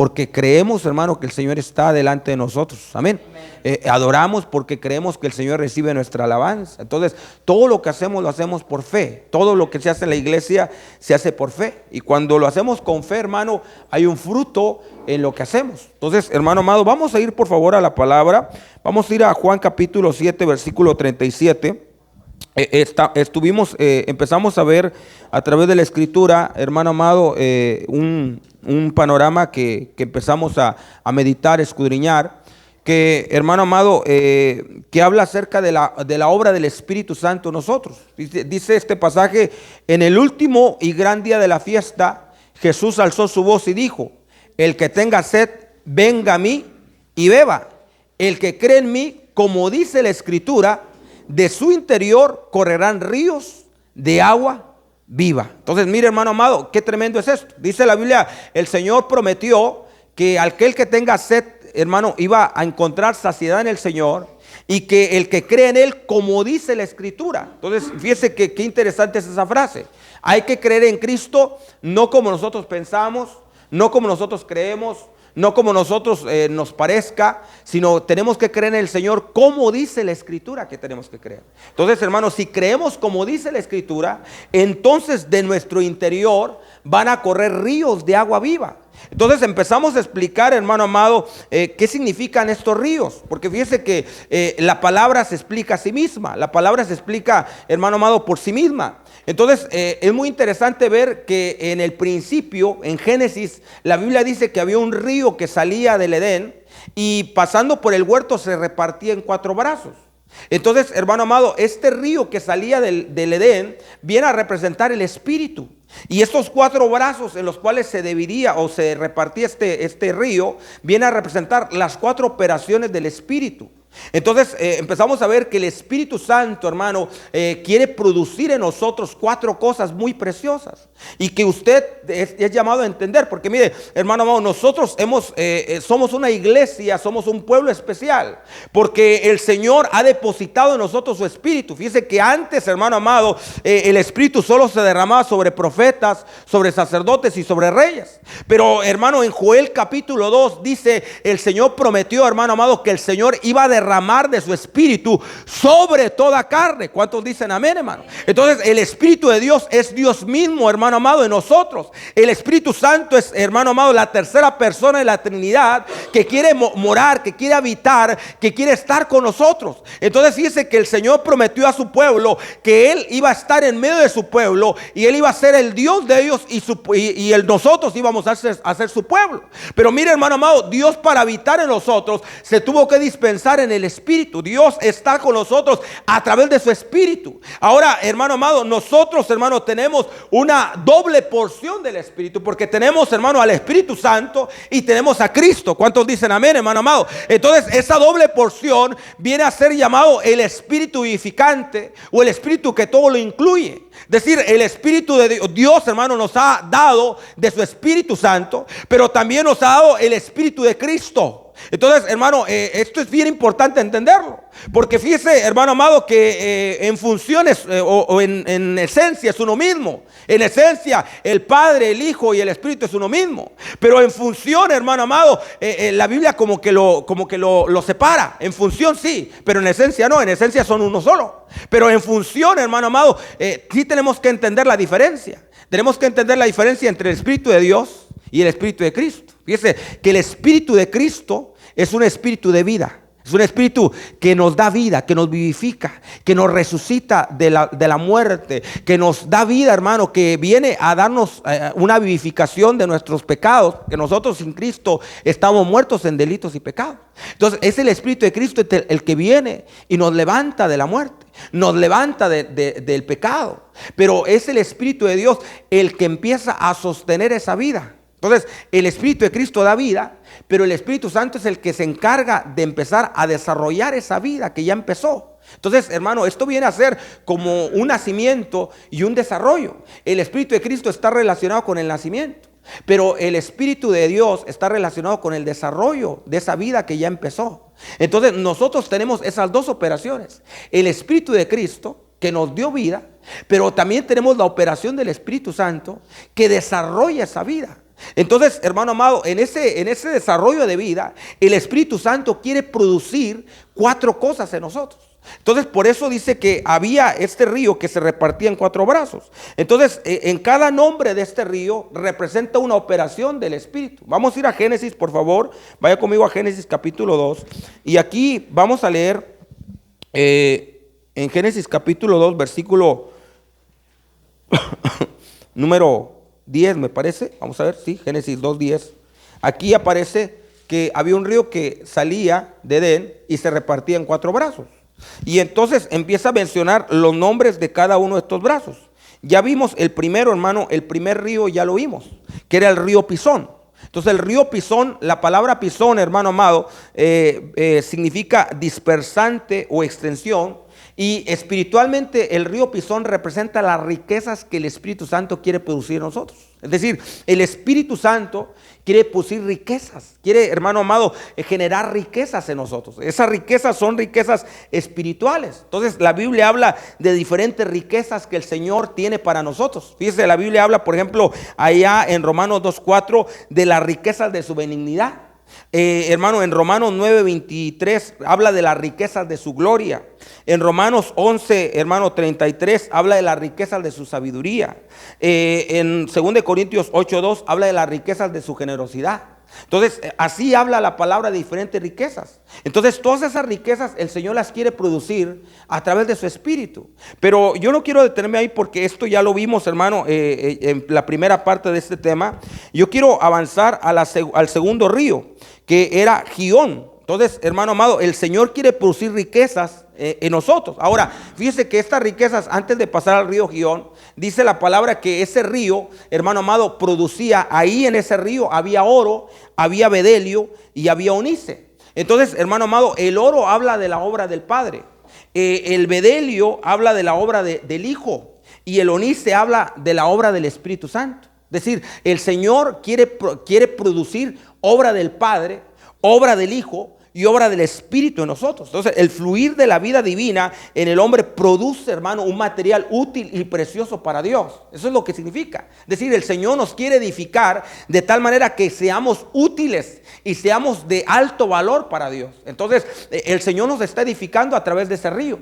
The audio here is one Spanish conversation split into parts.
porque creemos, hermano, que el Señor está delante de nosotros. Amén. Adoramos porque creemos que el Señor recibe nuestra alabanza. Entonces, todo lo que hacemos lo hacemos por fe. Todo lo que se hace en la iglesia se hace por fe. Y cuando lo hacemos con fe, hermano, hay un fruto en lo que hacemos. Entonces, hermano amado, vamos a ir por favor a la palabra. Vamos a ir a Juan capítulo 7, versículo 37. Empezamos a ver a través de la escritura, hermano amado, un panorama que empezamos a meditar, escudriñar, que, hermano amado, que habla acerca de la obra del Espíritu Santo en nosotros. Dice este pasaje: en el último y gran día de la fiesta, Jesús alzó su voz y dijo: el que tenga sed, venga a mí y beba. El que cree en mí, como dice la escritura, de su interior correrán ríos de agua viva. Entonces, mire, hermano amado, qué tremendo es esto. Dice la Biblia, el Señor prometió que aquel que tenga sed, hermano, iba a encontrar saciedad en el Señor, y que el que cree en Él, como dice la escritura. Entonces, fíjese que qué interesante es esa frase. Hay que creer en Cristo, no como nosotros pensamos, no como nosotros creemos, no como nosotros nos parezca, sino tenemos que creer en el Señor como dice la escritura que tenemos que creer. Entonces, hermanos, si creemos como dice la escritura, entonces de nuestro interior van a correr ríos de agua viva. Entonces empezamos a explicar, hermano amado, qué significan estos ríos. Porque fíjese que la palabra se explica a sí misma. La palabra se explica, hermano amado, por sí misma. Entonces es muy interesante ver que en el principio, en Génesis, la Biblia dice que había un río que salía del Edén y pasando por el huerto se repartía en 4 brazos. Entonces, hermano amado, este río que salía del Edén viene a representar el Espíritu. Y estos 4 brazos en los cuales se dividía o se repartía este río, viene a representar las 4 operaciones del Espíritu. Entonces empezamos a ver que el Espíritu Santo, hermano, quiere producir en nosotros 4 cosas muy preciosas, y que usted es llamado a entender. Porque mire, hermano amado, nosotros somos una iglesia, somos un pueblo especial, porque el Señor ha depositado en nosotros su Espíritu. Fíjese que antes, hermano amado, el Espíritu solo se derramaba sobre profetas, sobre sacerdotes y sobre reyes. Pero, hermano, en Joel capítulo 2 dice, el Señor prometió, hermano amado, que el Señor iba a derramar de su Espíritu sobre toda carne. ¿Cuántos dicen amén, hermano? Entonces el Espíritu de Dios es Dios mismo, hermano amado, en nosotros. El Espíritu Santo es, hermano amado, la tercera persona de la Trinidad, que quiere morar, que quiere habitar, que quiere estar con nosotros. Entonces fíjese que el Señor prometió a su pueblo que Él iba a estar en medio de su pueblo, y Él iba a ser el Dios de ellos, y nosotros íbamos a ser su pueblo. Pero mire, hermano amado, Dios, para habitar en nosotros, se tuvo que dispensar en el Espíritu. Dios está con nosotros a través de su Espíritu. Ahora, hermano amado, nosotros, hermano, tenemos una doble porción del Espíritu, porque tenemos, hermano, al Espíritu Santo y tenemos a Cristo. ¿Cuántos dicen amén, hermano amado? Entonces esa doble porción viene a ser llamado el Espíritu vivificante, o el Espíritu que todo lo incluye. Es decir, el Espíritu de Dios, hermano, nos ha dado de su Espíritu Santo, pero también nos ha dado el Espíritu de Cristo. Entonces, hermano, esto es bien importante entenderlo, porque fíjese, hermano amado, que en funciones en esencia es uno mismo. En esencia el Padre, el Hijo y el Espíritu es uno mismo. Pero en función, hermano amado, la Biblia como que lo separa. En función sí, pero en esencia no. En esencia son uno solo. Pero en función, hermano amado, sí tenemos que entender la diferencia. Tenemos que entender la diferencia entre el Espíritu de Dios y el Espíritu de Cristo. Fíjese que el Espíritu de Cristo es un espíritu de vida. Es un espíritu que nos da vida, que nos vivifica, que nos resucita de la muerte, que nos da vida, hermano, que viene a darnos una vivificación de nuestros pecados, que nosotros sin Cristo estamos muertos en delitos y pecados. Entonces es el Espíritu de Cristo el que viene y nos levanta de la muerte, nos levanta del pecado. Pero es el Espíritu de Dios el que empieza a sostener esa vida. Entonces el Espíritu de Cristo da vida, pero el Espíritu Santo es el que se encarga de empezar a desarrollar esa vida que ya empezó. Entonces, hermano, esto viene a ser como un nacimiento y un desarrollo. El Espíritu de Cristo está relacionado con el nacimiento, pero el Espíritu de Dios está relacionado con el desarrollo de esa vida que ya empezó. Entonces nosotros tenemos esas 2 operaciones: el Espíritu de Cristo, que nos dio vida, pero también tenemos la operación del Espíritu Santo, que desarrolla esa vida. Entonces, hermano amado, en ese desarrollo de vida, el Espíritu Santo quiere producir 4 cosas en nosotros. Entonces, por eso dice que había este río que se repartía en 4 brazos. Entonces, en cada nombre de este río representa una operación del Espíritu. Vamos a ir a Génesis, por favor. Vaya conmigo a Génesis capítulo 2. Y aquí vamos a leer en Génesis capítulo 2, versículo número 10, me parece. Vamos a ver, sí, Génesis 2:10. Aquí aparece que había un río que salía de Edén y se repartía en 4 brazos. Y entonces empieza a mencionar los nombres de cada uno de estos brazos. Ya vimos el primero, hermano, el primer río ya lo vimos, que era el río Pisón. Entonces el río Pisón, la palabra Pisón, hermano amado, significa dispersante o extensión. Y espiritualmente el río Pisón representa las riquezas que el Espíritu Santo quiere producir en nosotros. Es decir, el Espíritu Santo quiere producir riquezas, quiere, hermano amado, generar riquezas en nosotros. Esas riquezas son riquezas espirituales. Entonces la Biblia habla de diferentes riquezas que el Señor tiene para nosotros. Fíjese, la Biblia habla, por ejemplo, allá en Romanos 2:4 de las riquezas de su benignidad. Hermano, en Romanos 9:23 habla de las riquezas de su gloria. En Romanos 11, hermano, 33 habla de las riquezas de su sabiduría. En 2 Corintios 8:2 habla de las riquezas de su generosidad. Entonces, así habla la palabra de diferentes riquezas. Entonces, todas esas riquezas el Señor las quiere producir a través de su Espíritu. Pero yo no quiero detenerme ahí porque esto ya lo vimos, hermano, en la primera parte de este tema. Yo quiero avanzar al segundo río, que era Gihón. Entonces, hermano amado, el Señor quiere producir riquezas en nosotros. Ahora, fíjese que estas riquezas, antes de pasar al río Gihón, dice la palabra que ese río, hermano amado, producía, ahí en ese río había oro, había bedelio y había onice. Entonces, hermano amado, el oro habla de la obra del Padre, el bedelio habla de la obra del Hijo y el onice habla de la obra del Espíritu Santo. Es decir, el Señor quiere producir obra del Padre, obra del Hijo y obra del Espíritu en nosotros. Entonces, el fluir de la vida divina en el hombre produce, hermano, un material útil y precioso para Dios. Eso es lo que significa. Es decir, el Señor nos quiere edificar de tal manera que seamos útiles y seamos de alto valor para Dios. Entonces, el Señor nos está edificando a través de ese río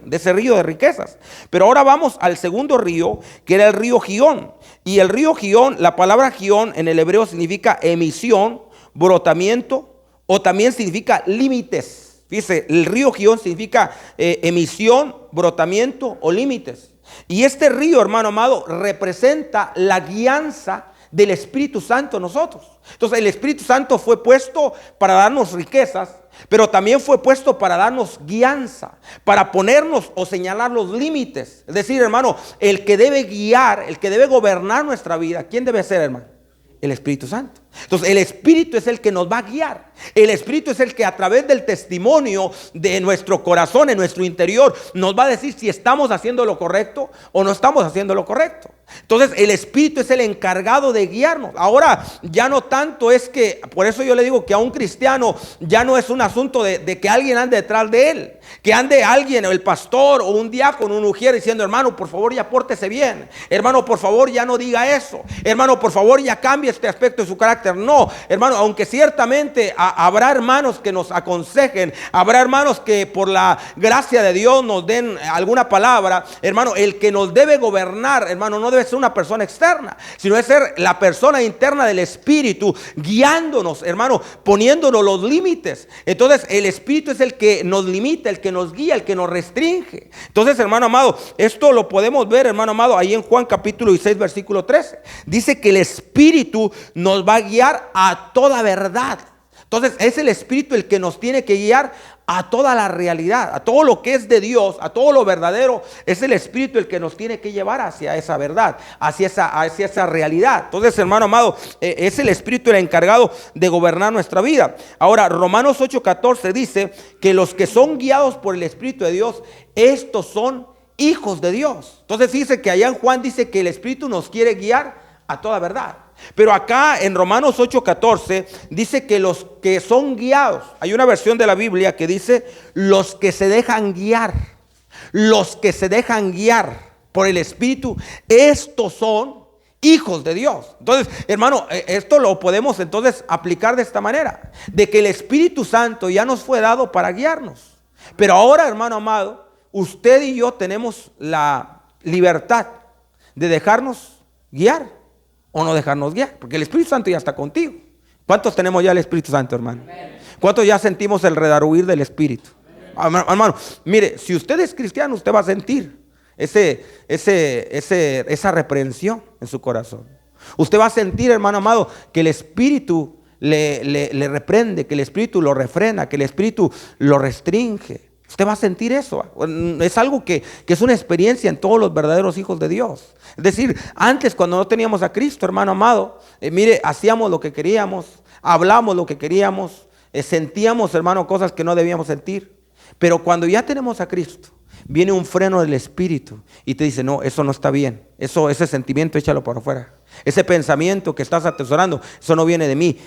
de riquezas. Pero ahora vamos al segundo río, que era el río Gihón. Y el río Gihón, la palabra Gihón en el hebreo significa emisión, brotamiento, o también significa límites. Fíjese, el río Gihón significa emisión, brotamiento o límites. Y este río, hermano amado, representa la guianza del Espíritu Santo en nosotros. Entonces el Espíritu Santo fue puesto para darnos riquezas, pero también fue puesto para darnos guianza, para ponernos o señalar los límites. Es decir, hermano, el que debe guiar, el que debe gobernar nuestra vida, ¿quién debe ser, hermano? El Espíritu Santo. Entonces el Espíritu es el que nos va a guiar. El Espíritu es el que a través del testimonio de nuestro corazón, en nuestro interior, nos va a decir si estamos haciendo lo correcto o no estamos haciendo lo correcto. Entonces el Espíritu es el encargado de guiarnos. Ahora ya no tanto es que, por eso yo le digo que a un cristiano ya no es un asunto de que alguien ande detrás de él, que ande alguien, el pastor o un diácono, un ujier diciendo: hermano, por favor ya pórtese bien, hermano, por favor ya no diga eso, hermano, por favor ya cambie este aspecto de su carácter. No, hermano, aunque ciertamente habrá hermanos que nos aconsejen, habrá hermanos que por la gracia de Dios nos den alguna palabra, hermano, el que nos debe gobernar, hermano, no debe ser una persona externa, sino debe ser la persona interna del Espíritu, guiándonos, hermano, poniéndonos los límites. Entonces el Espíritu es el que nos limita, el que nos guía, el que nos restringe. Entonces, hermano amado, esto lo podemos ver, hermano amado, ahí en Juan capítulo 16 versículo 13. Dice que el Espíritu nos va a guiar a toda verdad. Entonces es el Espíritu el que nos tiene que guiar a toda la realidad, a todo lo que es de Dios, a todo lo verdadero. Es el Espíritu el que nos tiene que llevar hacia esa verdad, hacia esa realidad. Entonces, hermano amado, es el Espíritu el encargado de gobernar nuestra vida. Ahora, Romanos 8:14 dice que los que son guiados por el Espíritu de Dios, estos son hijos de Dios. Entonces dice que allá en Juan dice que el Espíritu nos quiere guiar a toda verdad. Pero acá en Romanos 8:14 dice que los que son guiados, hay una versión de la Biblia que dice los que se dejan guiar, los que se dejan guiar por el Espíritu, estos son hijos de Dios. Entonces, hermano, esto lo podemos entonces aplicar de esta manera, de que el Espíritu Santo ya nos fue dado para guiarnos. Pero ahora, hermano amado, usted y yo tenemos la libertad de dejarnos guiar o no dejarnos guiar, porque el Espíritu Santo ya está contigo. ¿Cuántos tenemos ya el Espíritu Santo, hermano? ¿Cuántos ya sentimos el redarguir del Espíritu? Hermano, mire, si usted es cristiano, usted va a sentir esa reprensión en su corazón. Usted va a sentir, hermano amado, que el Espíritu le reprende, que el Espíritu lo refrena, que el Espíritu lo restringe. Usted va a sentir eso. Es algo que es una experiencia en todos los verdaderos hijos de Dios. Es decir, antes, cuando no teníamos a Cristo, hermano amado, mire, hacíamos lo que queríamos, hablamos lo que queríamos, sentíamos, hermano, cosas que no debíamos sentir. Pero cuando ya tenemos a Cristo, viene un freno del Espíritu y te dice: no, eso no está bien, ese sentimiento échalo para afuera, ese pensamiento que estás atesorando, eso no viene de mí,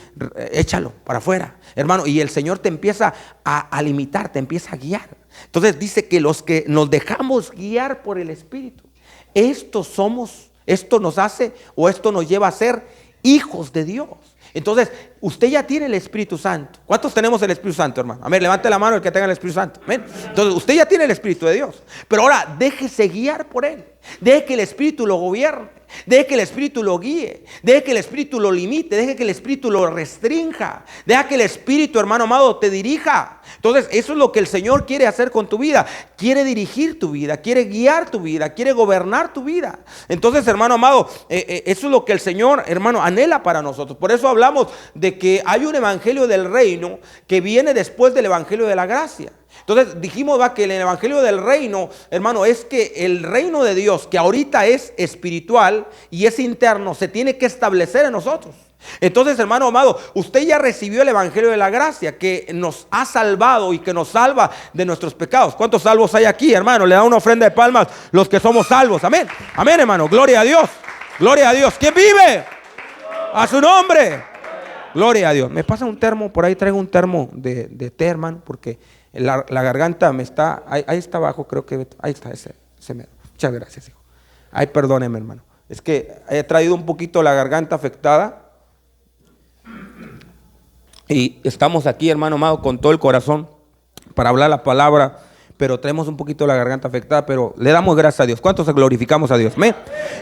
échalo para afuera, hermano. Y el Señor te empieza a limitar, te empieza a guiar. Entonces dice que los que nos dejamos guiar por el Espíritu, esto nos hace, o esto nos lleva a ser hijos de Dios. Entonces, usted ya tiene el Espíritu Santo. ¿Cuántos tenemos el Espíritu Santo, hermano? Amén, levante la mano el que tenga el Espíritu Santo. Amén. Entonces, usted ya tiene el Espíritu de Dios. Pero ahora, déjese guiar por Él. Deje que el Espíritu lo gobierne. Deje que el Espíritu lo guíe. Deje que el Espíritu lo limite. Deje que el Espíritu lo restrinja. Deja que el Espíritu, hermano amado, te dirija. Entonces, eso es lo que el Señor quiere hacer con tu vida. Quiere dirigir tu vida, quiere guiar tu vida, quiere gobernar tu vida. Entonces, hermano amado, eso es lo que el Señor, hermano, anhela para nosotros. Por eso hablamos de que hay un evangelio del reino que viene después del evangelio de la gracia. Entonces dijimos que el evangelio del reino, hermano, es que el reino de Dios, que ahorita es espiritual y es interno, se tiene que establecer en nosotros. Entonces, hermano amado, usted ya recibió el evangelio de la gracia, que nos ha salvado y que nos salva de nuestros pecados. ¿Cuántos salvos hay aquí, hermano? Le da una ofrenda de palmas los que somos salvos. Amén, amén, hermano, gloria a Dios, gloria a Dios. ¿Quién vive? A su nombre, gloria a Dios. Me pasa un termo, por ahí traigo un termo de té, hermano, porque la garganta me está, ahí está abajo, creo que, ahí está, muchas gracias, hijo. Ay, perdóneme, hermano, es que he traído un poquito la garganta afectada. Y estamos aquí, hermano amado, con todo el corazón para hablar la palabra, pero traemos un poquito la garganta afectada, pero le damos gracias a Dios. ¿Cuántos glorificamos a Dios? ¿Me?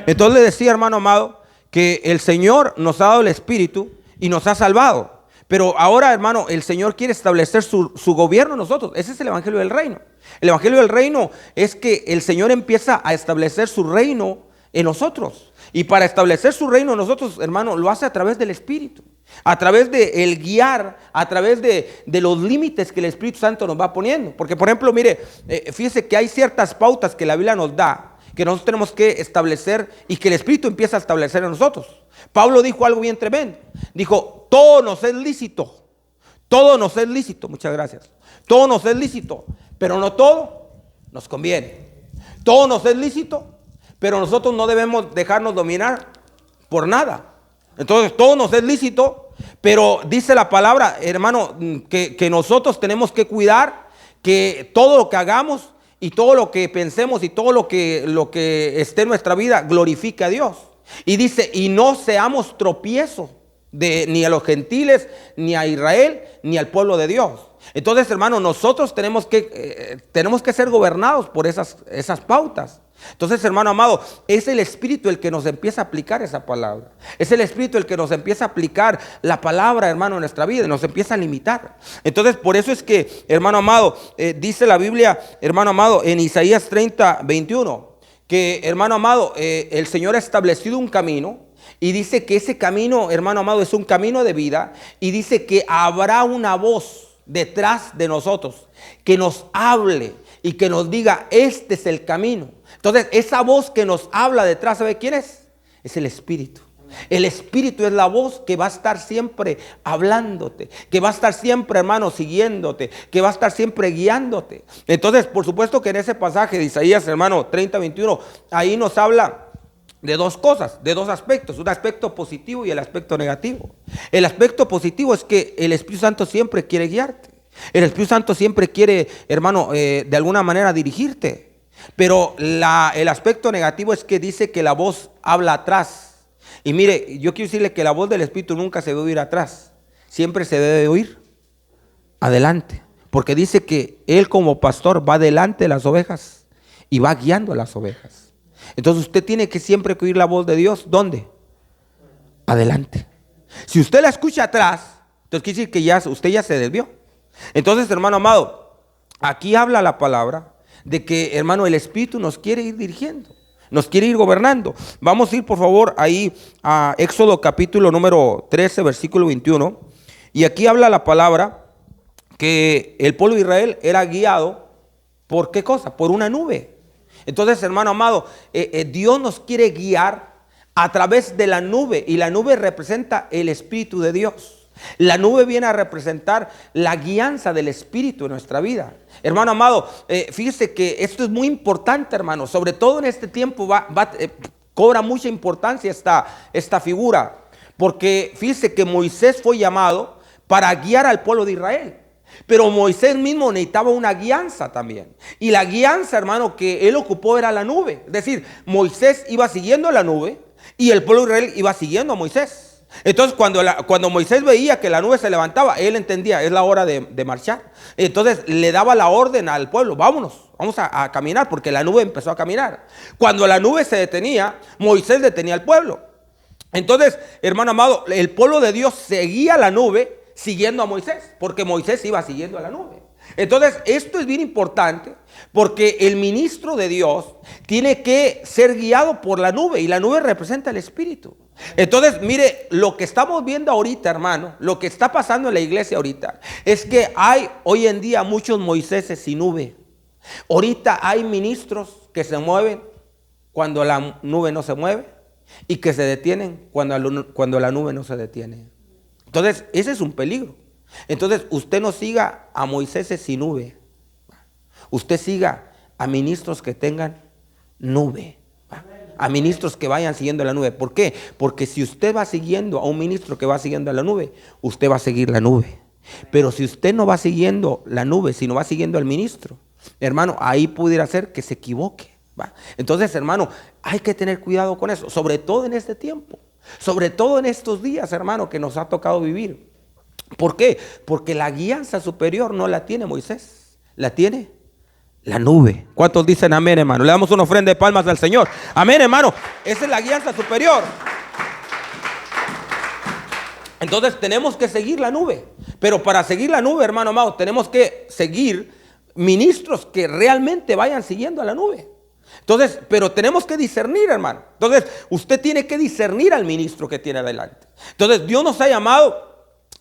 Entonces le decía, hermano amado, que el Señor nos ha dado el Espíritu y nos ha salvado. Pero ahora, hermano, el Señor quiere establecer su gobierno en nosotros. Ese es el evangelio del reino. El evangelio del reino es que el Señor empieza a establecer su reino en nosotros. Y para establecer su reino en nosotros, hermano, lo hace a través del Espíritu. A través de el guiar, a través de los límites que el Espíritu Santo nos va poniendo. Porque, por ejemplo, mire, fíjese que hay ciertas pautas que la Biblia nos da, que nosotros tenemos que establecer y que el Espíritu empieza a establecer en nosotros. Pablo dijo algo bien tremendo. Dijo: todo nos es lícito. Todo nos es lícito. Muchas gracias. Todo nos es lícito, pero no todo nos conviene. Todo nos es lícito, pero nosotros no debemos dejarnos dominar por nada. Entonces todo nos es lícito, pero dice la palabra, hermano, que nosotros tenemos que cuidar que todo lo que hagamos y todo lo que pensemos y todo lo que esté en nuestra vida glorifique a Dios. Y dice: y no seamos tropiezo ni a los gentiles, ni a Israel, ni al pueblo de Dios. Entonces, hermano, nosotros tenemos que ser gobernados por esas pautas. Entonces, hermano amado, es el Espíritu el que nos empieza a aplicar esa palabra. Es el Espíritu el que nos empieza a aplicar la palabra, hermano, en nuestra vida, nos empieza a limitar. Entonces, por eso es que, hermano amado, dice la Biblia, hermano amado, en Isaías 30, 21, que, hermano amado, el Señor ha establecido un camino. Y dice que ese camino, hermano amado, es un camino de vida. Y dice que habrá una voz detrás de nosotros que nos hable y que nos diga: este es el camino. Entonces, esa voz que nos habla detrás, ¿sabe quién es? Es el Espíritu. El Espíritu es la voz que va a estar siempre hablándote, que va a estar siempre, hermano, siguiéndote, que va a estar siempre guiándote. Entonces, por supuesto que en ese pasaje de Isaías, hermano, 30, 21, ahí nos habla de dos cosas, de dos aspectos: un aspecto positivo y el aspecto negativo. El aspecto positivo es que el Espíritu Santo siempre quiere guiarte. El Espíritu Santo siempre quiere, hermano, de alguna manera dirigirte. Pero el aspecto negativo es que dice que la voz habla atrás. Y mire, yo quiero decirle que la voz del Espíritu nunca se debe oír atrás, siempre se debe oír adelante, porque dice que Él como pastor va delante de las ovejas y va guiando a las ovejas. Entonces usted tiene que siempre oír la voz de Dios. ¿Dónde? Adelante. Si usted la escucha atrás, entonces quiere decir que usted ya se desvió. Entonces, hermano amado, aquí habla la palabra de que, hermano, el Espíritu nos quiere ir dirigiendo, nos quiere ir gobernando. Vamos a ir, por favor, ahí a Éxodo capítulo número 13, versículo 21. Y aquí habla la palabra que el pueblo de Israel era guiado ¿por qué cosa? Por una nube. Entonces, hermano amado, Dios nos quiere guiar a través de la nube, y la nube representa el Espíritu de Dios. La nube viene a representar la guianza del Espíritu en nuestra vida. Hermano amado, fíjese que esto es muy importante, hermano. Sobre todo en este tiempo cobra mucha importancia esta figura. Porque fíjese que Moisés fue llamado para guiar al pueblo de Israel. Pero Moisés mismo necesitaba una guianza también. Y la guianza, hermano, que él ocupó era la nube. Es decir, Moisés iba siguiendo la nube y el pueblo de Israel iba siguiendo a Moisés. Entonces cuando Moisés veía que la nube se levantaba, él entendía, es la hora de marchar. Entonces le daba la orden al pueblo, vamos a caminar, porque la nube empezó a caminar. Cuando la nube se detenía, Moisés detenía al pueblo. Entonces, hermano amado, el pueblo de Dios seguía la nube siguiendo a Moisés, porque Moisés iba siguiendo a la nube. Entonces, esto es bien importante, porque el ministro de Dios tiene que ser guiado por la nube, y la nube representa el Espíritu. Entonces, mire, lo que estamos viendo ahorita, hermano, lo que está pasando en la iglesia ahorita, es que hay hoy en día muchos Moiséses sin nube. Ahorita hay ministros que se mueven cuando la nube no se mueve, y que se detienen cuando la nube no se detiene. Entonces, ese es un peligro. Entonces, usted no siga a Moisés sin nube. Usted siga a ministros que tengan nube. A ministros que vayan siguiendo la nube. ¿Por qué? Porque si usted va siguiendo a un ministro que va siguiendo a la nube, usted va a seguir la nube. Pero si usted no va siguiendo la nube, sino va siguiendo al ministro, hermano, ahí pudiera ser que se equivoque. Entonces, hermano, hay que tener cuidado con eso, sobre todo en este tiempo. Sobre todo en estos días, hermano, que nos ha tocado vivir. ¿Por qué? Porque la guianza superior no la tiene Moisés, la tiene la nube. ¿Cuántos dicen amén, hermano? Le damos una ofrenda de palmas al Señor. Amén, hermano. Esa es la guianza superior. Entonces tenemos que seguir la nube. Pero para seguir la nube, hermano amado, tenemos que seguir ministros que realmente vayan siguiendo a la nube. Entonces, pero tenemos que discernir, hermano. Entonces, usted tiene que discernir al ministro que tiene adelante. Entonces, Dios nos ha llamado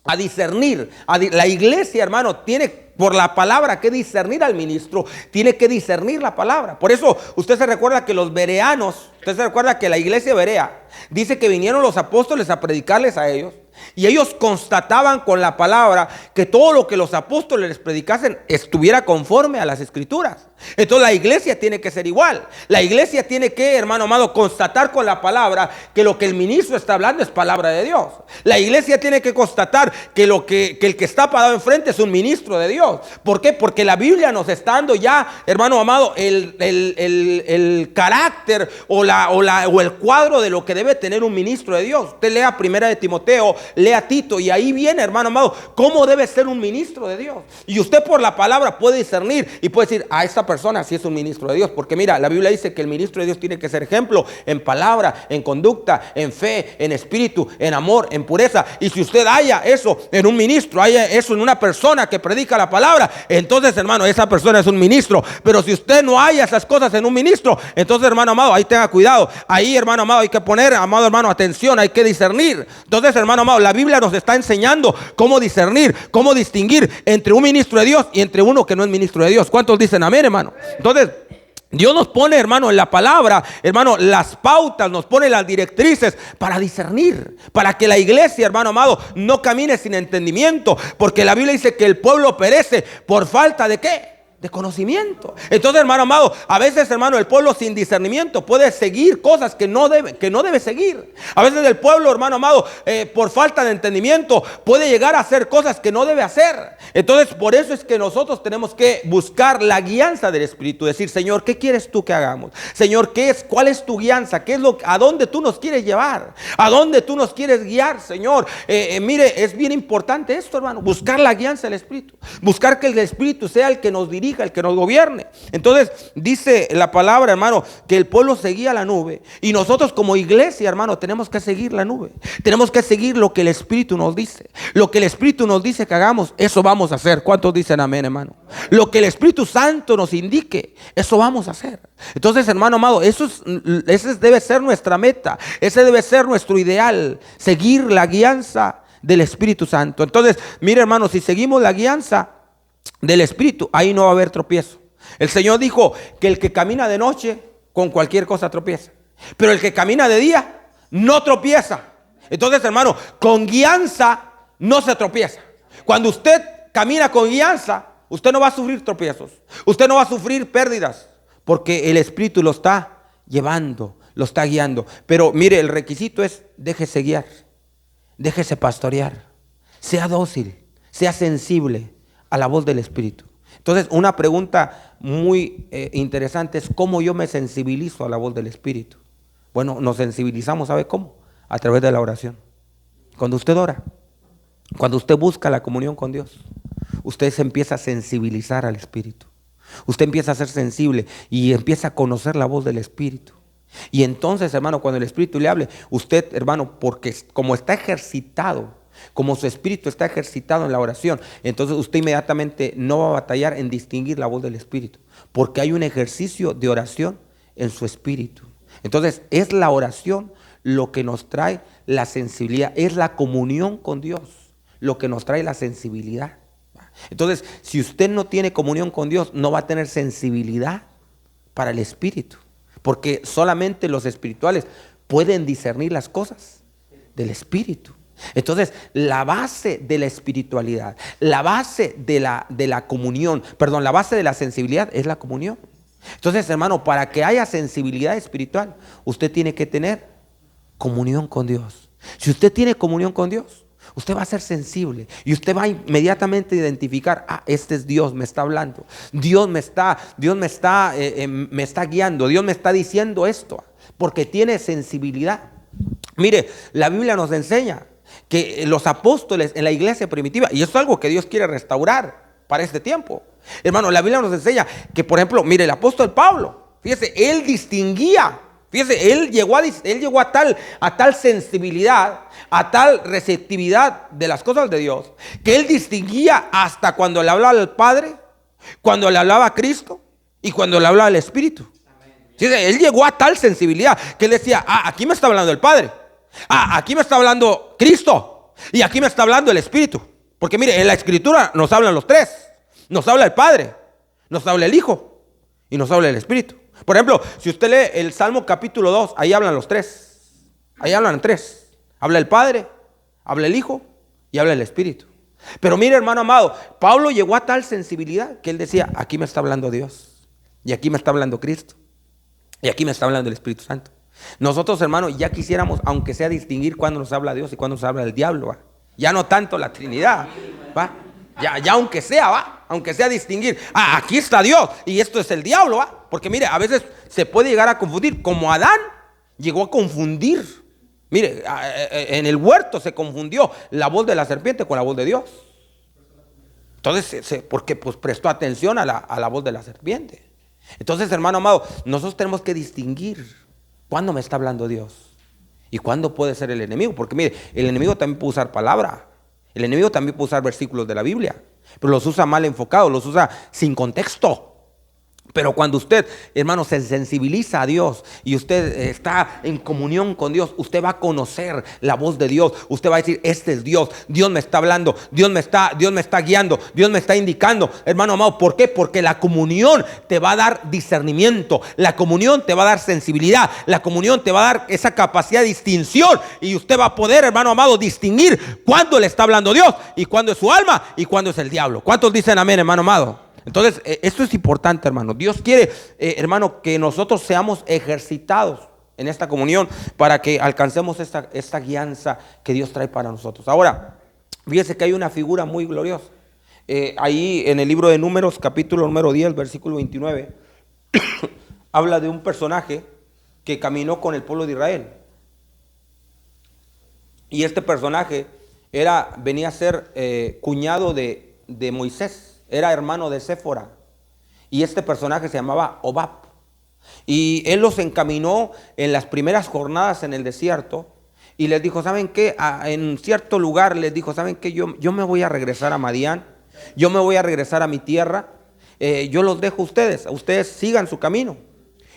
a discernir. La iglesia, hermano, tiene por la palabra que discernir al ministro. Tiene que discernir la palabra. Por eso, usted se recuerda que los bereanos, usted se recuerda que la iglesia berea, dice que vinieron los apóstoles a predicarles a ellos. Y ellos constataban con la palabra que todo lo que los apóstoles les predicasen estuviera conforme a las escrituras. Entonces la iglesia tiene que ser igual. La iglesia tiene que, hermano amado, constatar con la palabra que lo que el ministro está hablando es palabra de Dios. La iglesia tiene que constatar que el que está parado enfrente es un ministro de Dios. ¿Por qué? Porque la Biblia nos está dando ya, hermano amado, el carácter o el cuadro de lo que debe tener un ministro de Dios. Usted lea Primera de Timoteo, lea Tito, y ahí viene, hermano amado, cómo debe ser un ministro de Dios. Y usted por la palabra puede discernir y puede decir, a esta persona sí es un ministro de Dios. Porque mira, la Biblia dice que el ministro de Dios tiene que ser ejemplo en palabra, en conducta, en fe, en espíritu, en amor, en pureza. Y si usted haya eso en un ministro, haya eso en una persona que predica la palabra, entonces, hermano, esa persona es un ministro. Pero si usted no haya esas cosas en un ministro, entonces, hermano amado, ahí tenga cuidado. Ahí, hermano amado, hay que poner, amado hermano, atención, hay que discernir. Entonces, hermano amado, la Biblia nos está enseñando cómo discernir, cómo distinguir entre un ministro de Dios y entre uno que no es ministro de Dios. ¿Cuántos dicen amén, hermano? Entonces, Dios nos pone, hermano, en la palabra, hermano, las pautas, nos pone las directrices para discernir, para que la iglesia, hermano amado, no camine sin entendimiento, porque la Biblia dice que el pueblo perece por falta de ¿qué? De conocimiento. Entonces, hermano amado, a veces, hermano, el pueblo sin discernimiento puede seguir cosas que no debe seguir. A veces el pueblo, hermano amado, por falta de entendimiento puede llegar a hacer cosas que no debe hacer. Entonces, por eso es que nosotros tenemos que buscar la guianza del Espíritu. Decir, Señor, ¿qué quieres tú que hagamos? Señor, ¿cuál es tu guianza? ¿A dónde tú nos quieres llevar? ¿A dónde tú nos quieres guiar, Señor? Mire, es bien importante esto, hermano, buscar la guianza del Espíritu. Buscar que el Espíritu sea el que nos dirija, el que nos gobierne. Entonces dice la palabra, hermano, que el pueblo seguía la nube, y nosotros como iglesia, hermano, tenemos que seguir la nube. Tenemos que seguir lo que el Espíritu nos dice. Lo que el Espíritu nos dice que hagamos, eso vamos a hacer. ¿Cuántos dicen amén, hermano? Lo que el Espíritu Santo nos indique, eso vamos a hacer. Entonces, hermano amado, ese debe ser nuestra meta. Ese debe ser nuestro ideal, seguir la guianza del Espíritu Santo. Entonces, mire, hermano, si seguimos la guianza del Espíritu, ahí no va a haber tropiezo. El Señor dijo que el que camina de noche con cualquier cosa tropieza, pero el que camina de día no tropieza. Entonces, hermano, con guianza no se tropieza. Cuando usted camina con guianza, usted no va a sufrir tropiezos, usted no va a sufrir pérdidas, porque el Espíritu lo está llevando, lo está guiando. Pero mire, el requisito es: déjese guiar, déjese pastorear, sea dócil, sea sensible a la voz del Espíritu. Entonces, una pregunta muy interesante es: ¿cómo yo me sensibilizo a la voz del Espíritu? Bueno, nos sensibilizamos, ¿sabe cómo? A través de la oración. Cuando usted ora, cuando usted busca la comunión con Dios, usted se empieza a sensibilizar al Espíritu. Usted empieza a ser sensible y empieza a conocer la voz del Espíritu. Y entonces, hermano, cuando el Espíritu le hable, usted, hermano, porque como está ejercitado, como su espíritu está ejercitado en la oración, entonces usted inmediatamente no va a batallar en distinguir la voz del Espíritu, porque hay un ejercicio de oración en su espíritu. Entonces es la oración lo que nos trae la sensibilidad, es la comunión con Dios lo que nos trae la sensibilidad. Entonces, si usted no tiene comunión con Dios, no va a tener sensibilidad para el Espíritu, porque solamente los espirituales pueden discernir las cosas del Espíritu. Entonces, la base de la espiritualidad, la base de la comunión, perdón, la base de la sensibilidad es la comunión. Entonces, hermano, para que haya sensibilidad espiritual, usted tiene que tener comunión con Dios. Si usted tiene comunión con Dios, usted va a ser sensible y usted va a inmediatamente identificar: este es Dios, me está hablando, Dios me está guiando, Dios me está diciendo esto, porque tiene sensibilidad. Mire, la Biblia nos enseña que los apóstoles en la iglesia primitiva, y esto es algo que Dios quiere restaurar para este tiempo, hermano, la Biblia nos enseña que, por ejemplo, mire, el apóstol Pablo, fíjese, él distinguía. Fíjese, él llegó a tal sensibilidad, a tal receptividad de las cosas de Dios, que él distinguía hasta cuando le hablaba al Padre, cuando le hablaba a Cristo y cuando le hablaba al Espíritu. Fíjese, él llegó a tal sensibilidad que él decía: aquí me está hablando el Padre, aquí me está hablando Cristo, y aquí me está hablando el Espíritu. Porque mire, en la Escritura nos hablan los tres: nos habla el Padre, nos habla el Hijo y nos habla el Espíritu. Por ejemplo, si usted lee el Salmo capítulo 2, ahí hablan los tres. Ahí hablan tres. Habla el Padre, habla el Hijo y habla el Espíritu. Pero mire, hermano amado, Pablo llegó a tal sensibilidad que él decía: aquí me está hablando Dios, y aquí me está hablando Cristo, y aquí me está hablando el Espíritu Santo. Nosotros, hermano, ya quisiéramos, aunque sea, distinguir cuándo nos habla Dios y cuándo nos habla el diablo, ¿va? Ya no tanto la Trinidad, ¿va? Ya aunque sea, ¿va? Aunque sea distinguir: aquí está Dios y esto es el diablo, ¿va? Porque mire, a veces se puede llegar a confundir, como Adán llegó a confundir. Mire, en el huerto se confundió la voz de la serpiente con la voz de Dios. Entonces, porque pues prestó atención a la voz de la serpiente. Entonces, hermano amado, nosotros tenemos que distinguir cuándo me está hablando Dios y cuándo puede ser el enemigo. Porque mire, el enemigo también puede usar palabra. El enemigo también puede usar versículos de la Biblia, pero los usa mal enfocados, los usa sin contexto. Pero cuando usted, hermano, se sensibiliza a Dios y usted está en comunión con Dios, usted va a conocer la voz de Dios. Usted va a decir: este es Dios, Dios me está hablando, Dios me está guiando, Dios me está indicando. Hermano amado, ¿por qué? Porque la comunión te va a dar discernimiento, la comunión te va a dar sensibilidad, la comunión te va a dar esa capacidad de distinción, y usted va a poder, hermano amado, distinguir cuándo le está hablando Dios y cuándo es su alma y cuándo es el diablo. ¿Cuántos dicen amén, hermano amado? Entonces, esto es importante, hermano. Dios quiere, hermano, que nosotros seamos ejercitados en esta comunión para que alcancemos esta guianza que Dios trae para nosotros. Ahora, fíjese que hay una figura muy gloriosa. Ahí en el libro de Números, capítulo número 10, versículo 29, habla de un personaje que caminó con el pueblo de Israel. Y este personaje venía a ser cuñado de Moisés, era hermano de Séfora. Y este personaje se llamaba Hobab. Y él los encaminó en las primeras jornadas en el desierto. Y les dijo, ¿saben qué? En cierto lugar les dijo, ¿saben qué? Yo me voy a regresar a Madián. Yo me voy a regresar a mi tierra. Yo los dejo a ustedes sigan su camino.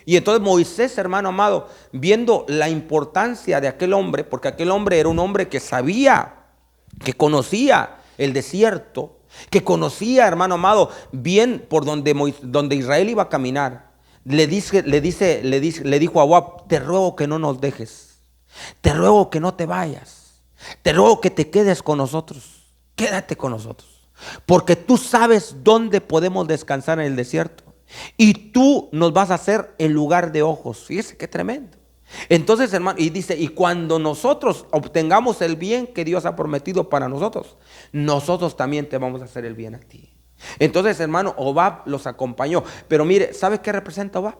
Y entonces Moisés, hermano amado, viendo la importancia de aquel hombre, porque aquel hombre era un hombre que sabía, que conocía el desierto, que conocía, hermano amado, bien por donde Israel iba a caminar, le dijo a Hobab, te ruego que no nos dejes, te ruego que no te vayas, te ruego que te quedes con nosotros, quédate con nosotros. Porque tú sabes dónde podemos descansar en el desierto. Y tú nos vas a hacer el lugar de ojos. Fíjese qué tremendo. Entonces, hermano, y dice, y cuando nosotros obtengamos el bien que Dios ha prometido para nosotros, nosotros también te vamos a hacer el bien a ti. Entonces, hermano, Hobab los acompañó. Pero mire, ¿sabe qué representa Hobab?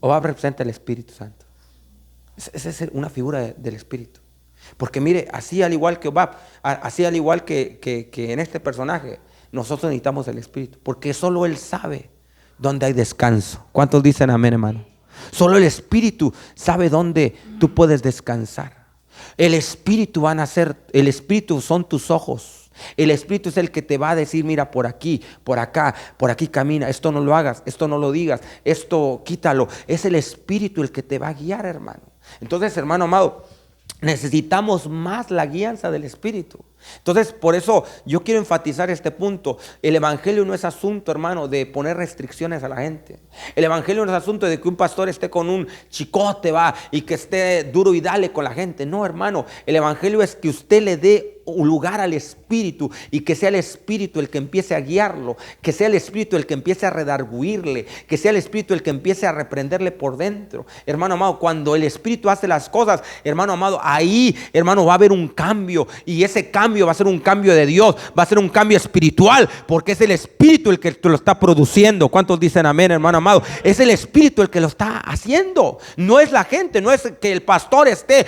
Hobab representa el Espíritu Santo. Esa es una figura del Espíritu. Porque mire, así al igual que Hobab, así al igual que en este personaje, nosotros necesitamos el Espíritu, porque solo Él sabe dónde hay descanso. ¿Cuántos dicen amén, hermano? Solo el Espíritu sabe dónde tú puedes descansar. El Espíritu van a ser, el Espíritu son tus ojos. El Espíritu es el que te va a decir, mira, por aquí, por acá, por aquí camina, esto no lo hagas, esto no lo digas, esto quítalo. Es el Espíritu el que te va a guiar, hermano. Entonces, hermano amado, necesitamos más la guianza del Espíritu. Entonces, por eso yo quiero enfatizar este punto. El evangelio no es asunto, hermano, de poner restricciones a la gente. El evangelio no es asunto de que un pastor esté con un chicote, y que esté duro y dale con la gente. No, hermano, el evangelio es que usted le dé un lugar al Espíritu y que sea el Espíritu el que empiece a guiarlo, que sea el Espíritu el que empiece a redarguirle, que sea el Espíritu el que empiece a reprenderle por dentro. Hermano amado, cuando el Espíritu hace las cosas, hermano amado, ahí, hermano, va a haber un cambio, y ese cambio va a ser un cambio de Dios, va a ser un cambio espiritual, porque es el Espíritu el que lo está produciendo. ¿Cuántos dicen amén, hermano amado? Es el Espíritu el que lo está haciendo, no es la gente, no es que el pastor esté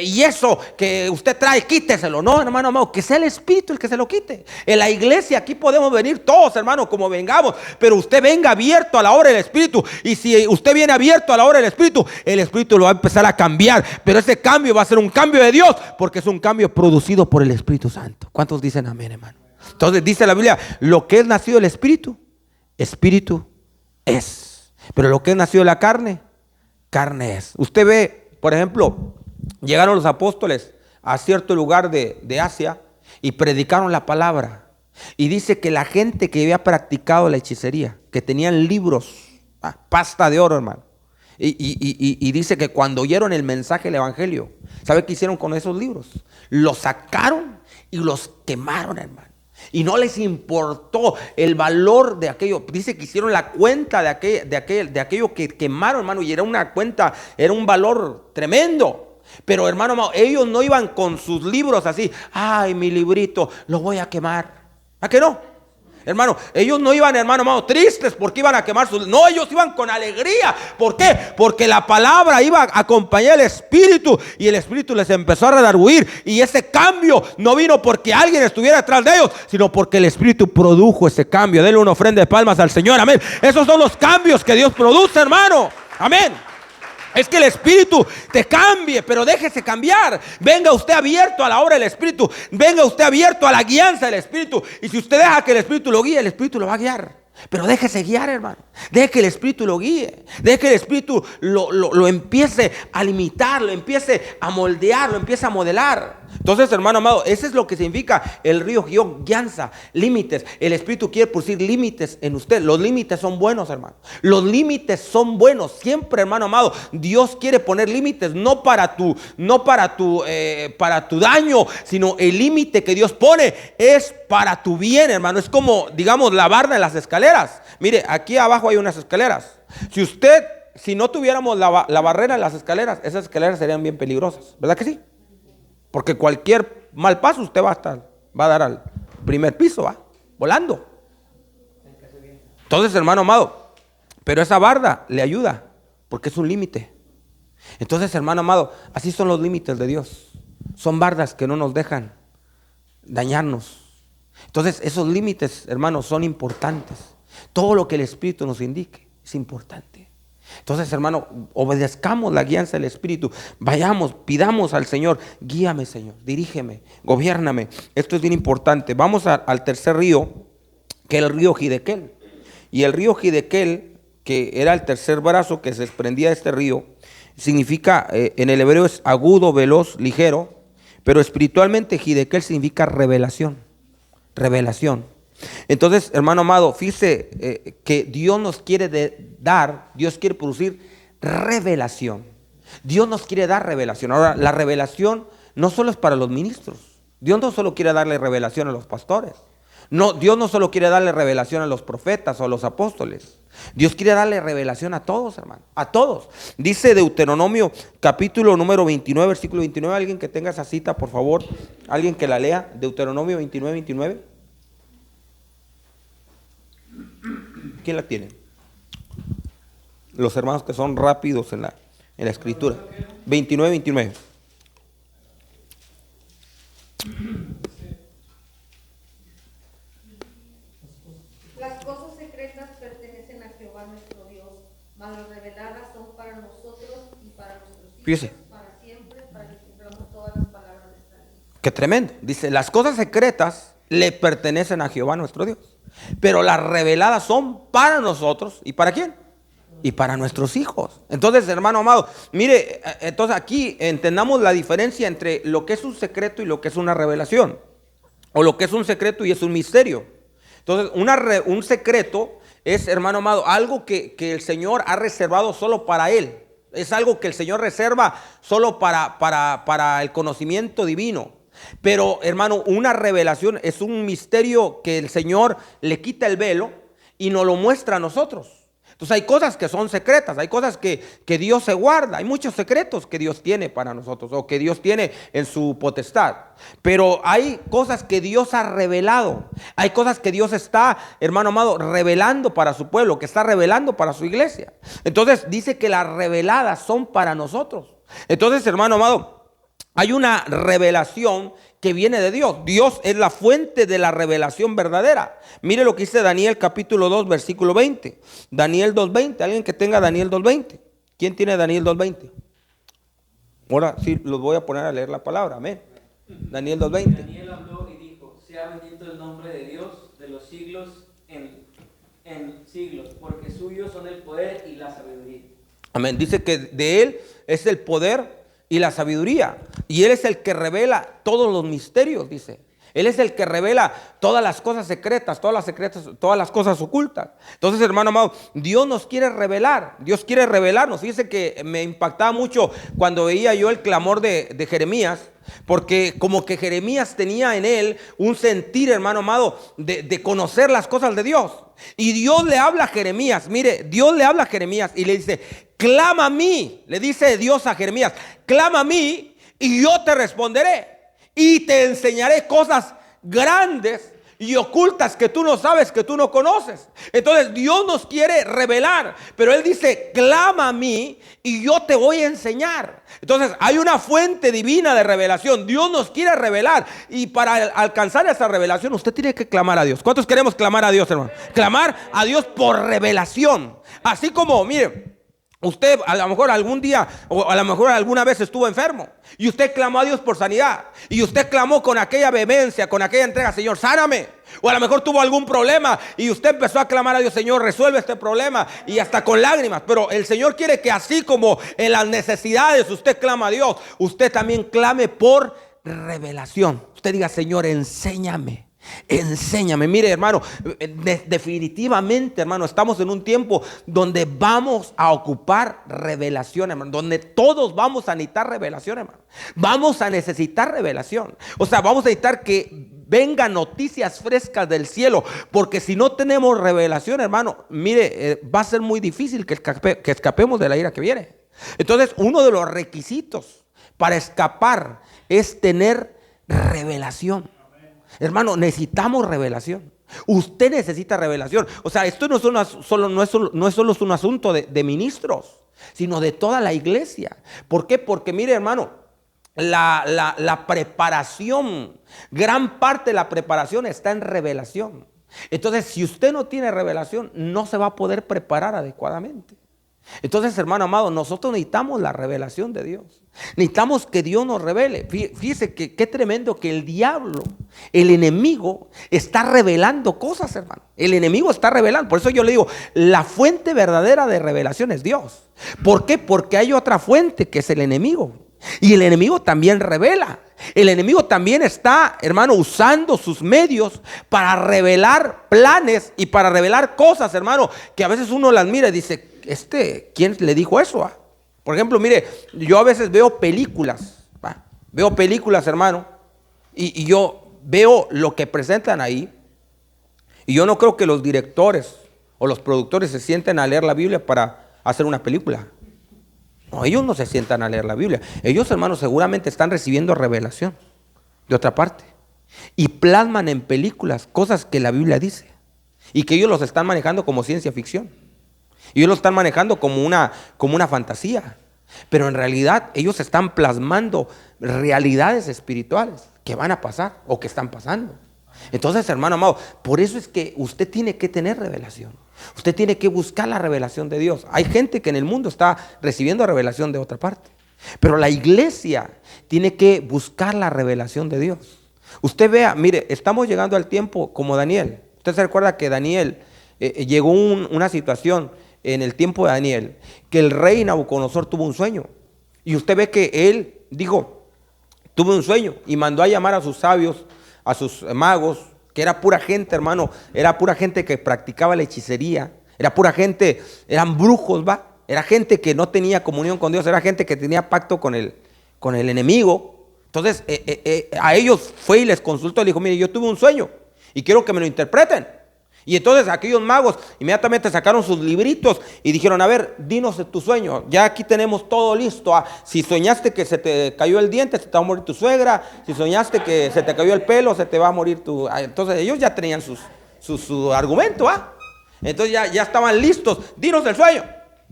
y eso que usted trae, quíteselo. No, hermano amado, que sea el Espíritu el que se lo quite. En la iglesia aquí podemos venir todos, hermano, como vengamos, pero usted venga abierto a la obra del Espíritu, y si usted viene abierto a la obra del Espíritu, el Espíritu lo va a empezar a cambiar, pero ese cambio va a ser un cambio de Dios, porque es un cambio producido por el Espíritu Santo. ¿Cuántos dicen amén, hermano? Entonces dice la Biblia, lo que es nacido del Espíritu, Espíritu es, pero lo que es nacido de la carne, carne es. Usted ve, por ejemplo, llegaron los apóstoles a cierto lugar de Asia y predicaron la palabra, y dice que la gente que había practicado la hechicería, que tenían libros, pasta de oro, hermano, y dice que cuando oyeron el mensaje del evangelio, ¿sabe qué hicieron con esos libros? Los sacaron y los quemaron, hermano. Y no les importó el valor de aquello. Dice que hicieron la cuenta de aquello que quemaron, hermano, y era una cuenta, era un valor tremendo. Pero, hermano, ellos no iban con sus libros así, ay, mi librito, lo voy a quemar. ¿A qué no? Hermano, ellos no iban, hermano amado, tristes porque iban a quemar sus... No, ellos iban con alegría. ¿Por qué? Porque la palabra iba a acompañar al Espíritu, y el Espíritu les empezó a redarguir. Y ese cambio no vino porque alguien estuviera detrás de ellos, sino porque el Espíritu produjo ese cambio. Denle una ofrenda de palmas al Señor, amén. Esos son los cambios que Dios produce, hermano, amén. Es que el Espíritu te cambie, pero déjese cambiar. Venga usted abierto a la obra del Espíritu. Venga usted abierto a la guianza del Espíritu. Y si usted deja que el Espíritu lo guíe, el Espíritu lo va a guiar. Pero déjese guiar, hermano. Deje que el Espíritu lo guíe. Deje que el Espíritu lo empiece a limitar, lo empiece a moldear, lo empiece a modelar. Entonces, hermano amado, eso es lo que significa el río Gihón, guianza, límites. El Espíritu quiere producir límites en usted. Los límites son buenos, hermano. Los límites son buenos. Siempre, hermano amado, Dios quiere poner límites, no para tu daño, sino el límite que Dios pone es para tu bien, hermano. Es como, digamos, la barda en las escaleras. Mire, aquí abajo hay unas escaleras. Si no tuviéramos la barrera en las escaleras, esas escaleras serían bien peligrosas, ¿verdad que sí? Porque cualquier mal paso usted va a dar al primer piso, va volando. Entonces, hermano amado, pero esa barda le ayuda, porque es un límite. Entonces, hermano amado, así son los límites de Dios. Son bardas que no nos dejan dañarnos. Entonces, esos límites, hermanos, son importantes. Todo lo que el Espíritu nos indique es importante. Entonces, hermano, obedezcamos la guianza del Espíritu. Vayamos, pidamos al Señor: guíame, Señor, dirígeme, gobiérname. Esto es bien importante. Vamos al tercer río, que es el río Hiddekel. Y el río Hiddekel, que era el tercer brazo que se desprendía de este río, significa, en el hebreo es agudo, veloz, ligero, pero espiritualmente Hiddekel significa revelación. Revelación. Entonces, hermano amado, fíjese que Dios nos quiere Dios quiere producir revelación. Dios nos quiere dar revelación. Ahora, la revelación no solo es para los ministros. Dios no solo quiere darle revelación a los pastores. No, Dios no solo quiere darle revelación a los profetas o a los apóstoles. Dios quiere darle revelación a todos, hermano, a todos. Dice Deuteronomio capítulo número 29, versículo 29. Alguien que tenga esa cita, por favor, alguien que la lea. Deuteronomio 29, 29. ¿Quién la tiene? Los hermanos que son rápidos en la escritura. 29, 29. Las cosas secretas pertenecen a Jehová nuestro Dios, mas las reveladas son para nosotros y para nuestros hijos. Fíjese. Para siempre, para que cumplamos todas las palabras de esta ley. Qué tremendo. Dice, las cosas secretas le pertenecen a Jehová nuestro Dios, pero las reveladas son para nosotros. ¿Y para quién? Y para nuestros hijos. Entonces, hermano amado, mire, entonces aquí entendamos la diferencia entre lo que es un secreto y lo que es una revelación, o lo que es un secreto y es un misterio. Entonces, un secreto es, hermano amado, algo que el Señor ha reservado solo para Él. Es algo que el Señor reserva solo para el conocimiento divino. Pero, hermano, una revelación es un misterio que el Señor le quita el velo y nos lo muestra a nosotros. Entonces hay cosas que son secretas, hay cosas que Dios se guarda, hay muchos secretos que Dios tiene para nosotros o que Dios tiene en su potestad. Pero hay cosas que Dios ha revelado, hay cosas que Dios está, hermano amado, revelando para su pueblo, que está revelando para su iglesia. Entonces dice que las reveladas son para nosotros. Entonces, hermano amado, hay una revelación que viene de Dios. Dios es la fuente de la revelación verdadera. Mire lo que dice Daniel capítulo 2, versículo 20. Daniel 2:20. Alguien que tenga Daniel 2:20. ¿Quién tiene Daniel 2:20? Ahora sí, los voy a poner a leer la palabra. Amén. Daniel 2:20. Daniel habló y dijo: sea bendito el nombre de Dios de los siglos en siglos, porque suyos son el poder y la sabiduría. Amén. Dice que de Él es el poder y la sabiduría, y Él es el que revela todos los misterios, dice. Él es el que revela todas las cosas secretas, todas las cosas ocultas. Entonces, hermano amado, Dios nos quiere revelar, Dios quiere revelarnos. Fíjese que me impactaba mucho cuando veía yo el clamor de Jeremías, porque como que Jeremías tenía en él un sentir, hermano amado, de conocer las cosas de Dios. Y Dios le habla a Jeremías, mire, Dios le habla a Jeremías y le dice: clama a mí, le dice Dios a Jeremías, clama a mí y yo te responderé y te enseñaré cosas grandes y ocultas que tú no sabes, que tú no conoces. Entonces Dios nos quiere revelar, pero Él dice: clama a mí y yo te voy a enseñar. Entonces hay una fuente divina de revelación. Dios nos quiere revelar, y para alcanzar esa revelación usted tiene que clamar a Dios. ¿Cuántos queremos clamar a Dios, hermano? Clamar a Dios por revelación. Así como, mire, usted a lo mejor algún día o a lo mejor alguna vez estuvo enfermo y usted clamó a Dios por sanidad, y usted clamó con aquella vehemencia, con aquella entrega: Señor, sáname. O a lo mejor tuvo algún problema y usted empezó a clamar a Dios: Señor, resuelve este problema, y hasta con lágrimas. Pero el Señor quiere que así como en las necesidades usted clama a Dios, usted también clame por revelación. Usted diga, Señor, enséñame. Enséñame. Mire, hermano, definitivamente, hermano, estamos en un tiempo donde vamos a ocupar revelación, hermano, donde todos vamos a necesitar revelación, hermano. Vamos a necesitar revelación. O sea, vamos a necesitar que vengan noticias frescas del cielo, porque si no tenemos revelación, hermano, mire, va a ser muy difícil que escapemos de la ira que viene. Entonces, uno de los requisitos para escapar es tener revelación. Hermano, necesitamos revelación. Usted necesita revelación. O sea, esto no es solo un asunto de ministros, sino de toda la iglesia. ¿Por qué? Porque mire, hermano, la preparación, gran parte de la preparación está en revelación. Entonces, si usted no tiene revelación, no se va a poder preparar adecuadamente. Entonces, hermano amado, nosotros necesitamos la revelación de Dios. Necesitamos que Dios nos revele. Fíjese que qué tremendo que el diablo, el enemigo, está revelando cosas, hermano. El enemigo está revelando. Por eso yo le digo, la fuente verdadera de revelación es Dios. ¿Por qué? Porque hay otra fuente que es el enemigo. Y el enemigo también revela. El enemigo también está, hermano, usando sus medios para revelar planes y para revelar cosas, hermano, que a veces uno las mira y dice, ¿quién le dijo eso? Por ejemplo, mire, yo a veces veo películas, hermano, y yo veo lo que presentan ahí, y yo no creo que los directores o los productores se sienten a leer la Biblia para hacer una película. No, ellos no se sientan a leer la Biblia. Ellos, hermanos, seguramente están recibiendo revelación de otra parte y plasman en películas cosas que la Biblia dice y que ellos los están manejando como ciencia ficción. Y ellos lo están manejando como una fantasía. Pero en realidad ellos están plasmando realidades espirituales que van a pasar o que están pasando. Entonces, hermano amado, por eso es que usted tiene que tener revelación. Usted tiene que buscar la revelación de Dios. Hay gente que en el mundo está recibiendo revelación de otra parte. Pero la iglesia tiene que buscar la revelación de Dios. Usted vea, mire, estamos llegando al tiempo como Daniel. Usted se recuerda que Daniel llegó una situación en el tiempo de Daniel, que el rey Nabucodonosor tuvo un sueño. Y usted ve que él dijo, tuve un sueño, y mandó a llamar a sus sabios, a sus magos, que era pura gente, hermano, era pura gente que practicaba la hechicería, era pura gente, eran brujos, era gente que no tenía comunión con Dios, era gente que tenía pacto con el enemigo. Entonces a ellos fue y les consultó, le dijo, mire, yo tuve un sueño y quiero que me lo interpreten. Y entonces aquellos magos inmediatamente sacaron sus libritos y dijeron, a ver, dinos tu sueño, ya aquí tenemos todo listo. Si soñaste que se te cayó el diente, se te va a morir tu suegra. Si soñaste que se te cayó el pelo, se te va a morir tu... Entonces ellos ya tenían su argumento. Entonces ya estaban listos, dinos el sueño.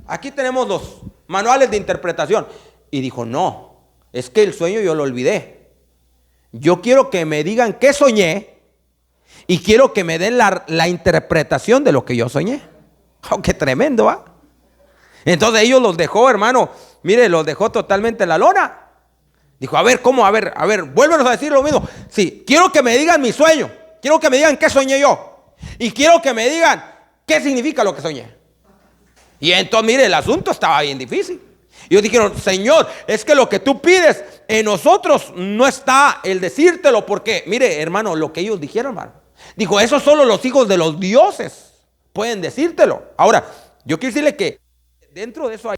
Aquí tenemos los manuales de interpretación. Y dijo, no, es que el sueño yo lo olvidé. Yo quiero que me digan qué soñé. Y quiero que me den la interpretación de lo que yo soñé. Oh, qué tremendo, Entonces ellos los dejó, hermano. Mire, los dejó totalmente en la lona. Dijo, a ver, ¿cómo? A ver, vuélvenos a decir lo mismo. Sí, quiero que me digan mi sueño. Quiero que me digan qué soñé yo. Y quiero que me digan qué significa lo que soñé. Y entonces, mire, el asunto estaba bien difícil. Y ellos dijeron, Señor, es que lo que tú pides en nosotros no está el decírtelo. Porque, mire, hermano, lo que ellos dijeron, hermano. Dijo, eso solo los hijos de los dioses pueden decírtelo. Ahora, yo quiero decirle que dentro de eso hay...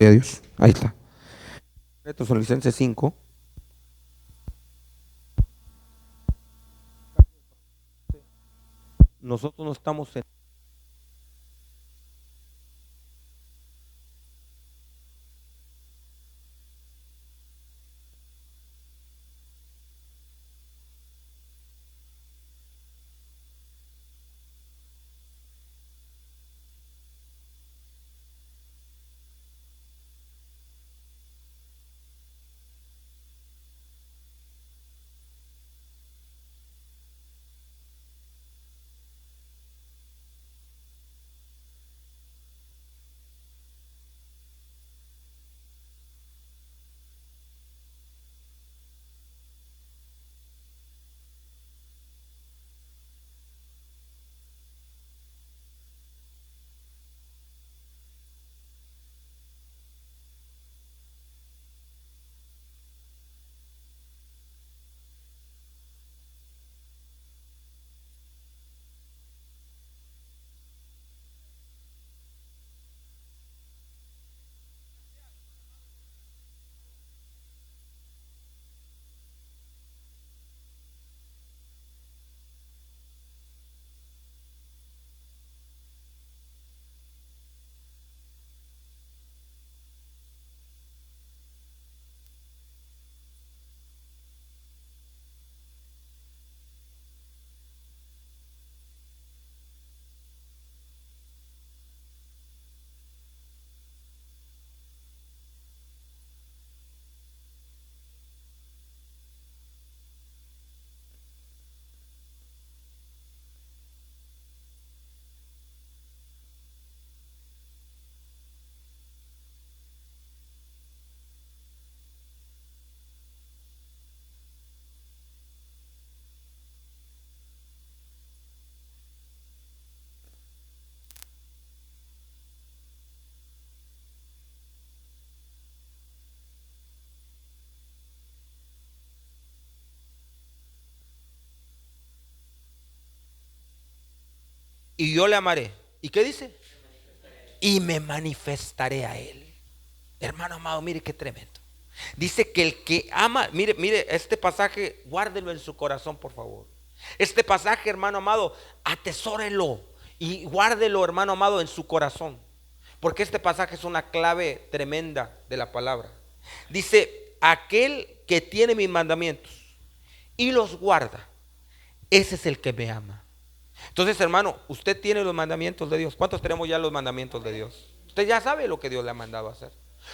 Gloria a Dios. Ahí está. Tesalonicenses 5. Nosotros no estamos en... Y yo le amaré. ¿Y qué dice? Y me manifestaré a él. Hermano amado, mire qué tremendo. Dice que el que ama, mire este pasaje, guárdelo en su corazón, por favor. Este pasaje, hermano amado, atesórelo y guárdelo, hermano amado, en su corazón. Porque este pasaje es una clave tremenda de la palabra. Dice, aquel que tiene mis mandamientos y los guarda, ese es el que me ama. Entonces, hermano, usted tiene los mandamientos de Dios. ¿Cuántos tenemos ya los mandamientos de Dios? Usted ya sabe lo que Dios le ha mandado a hacer.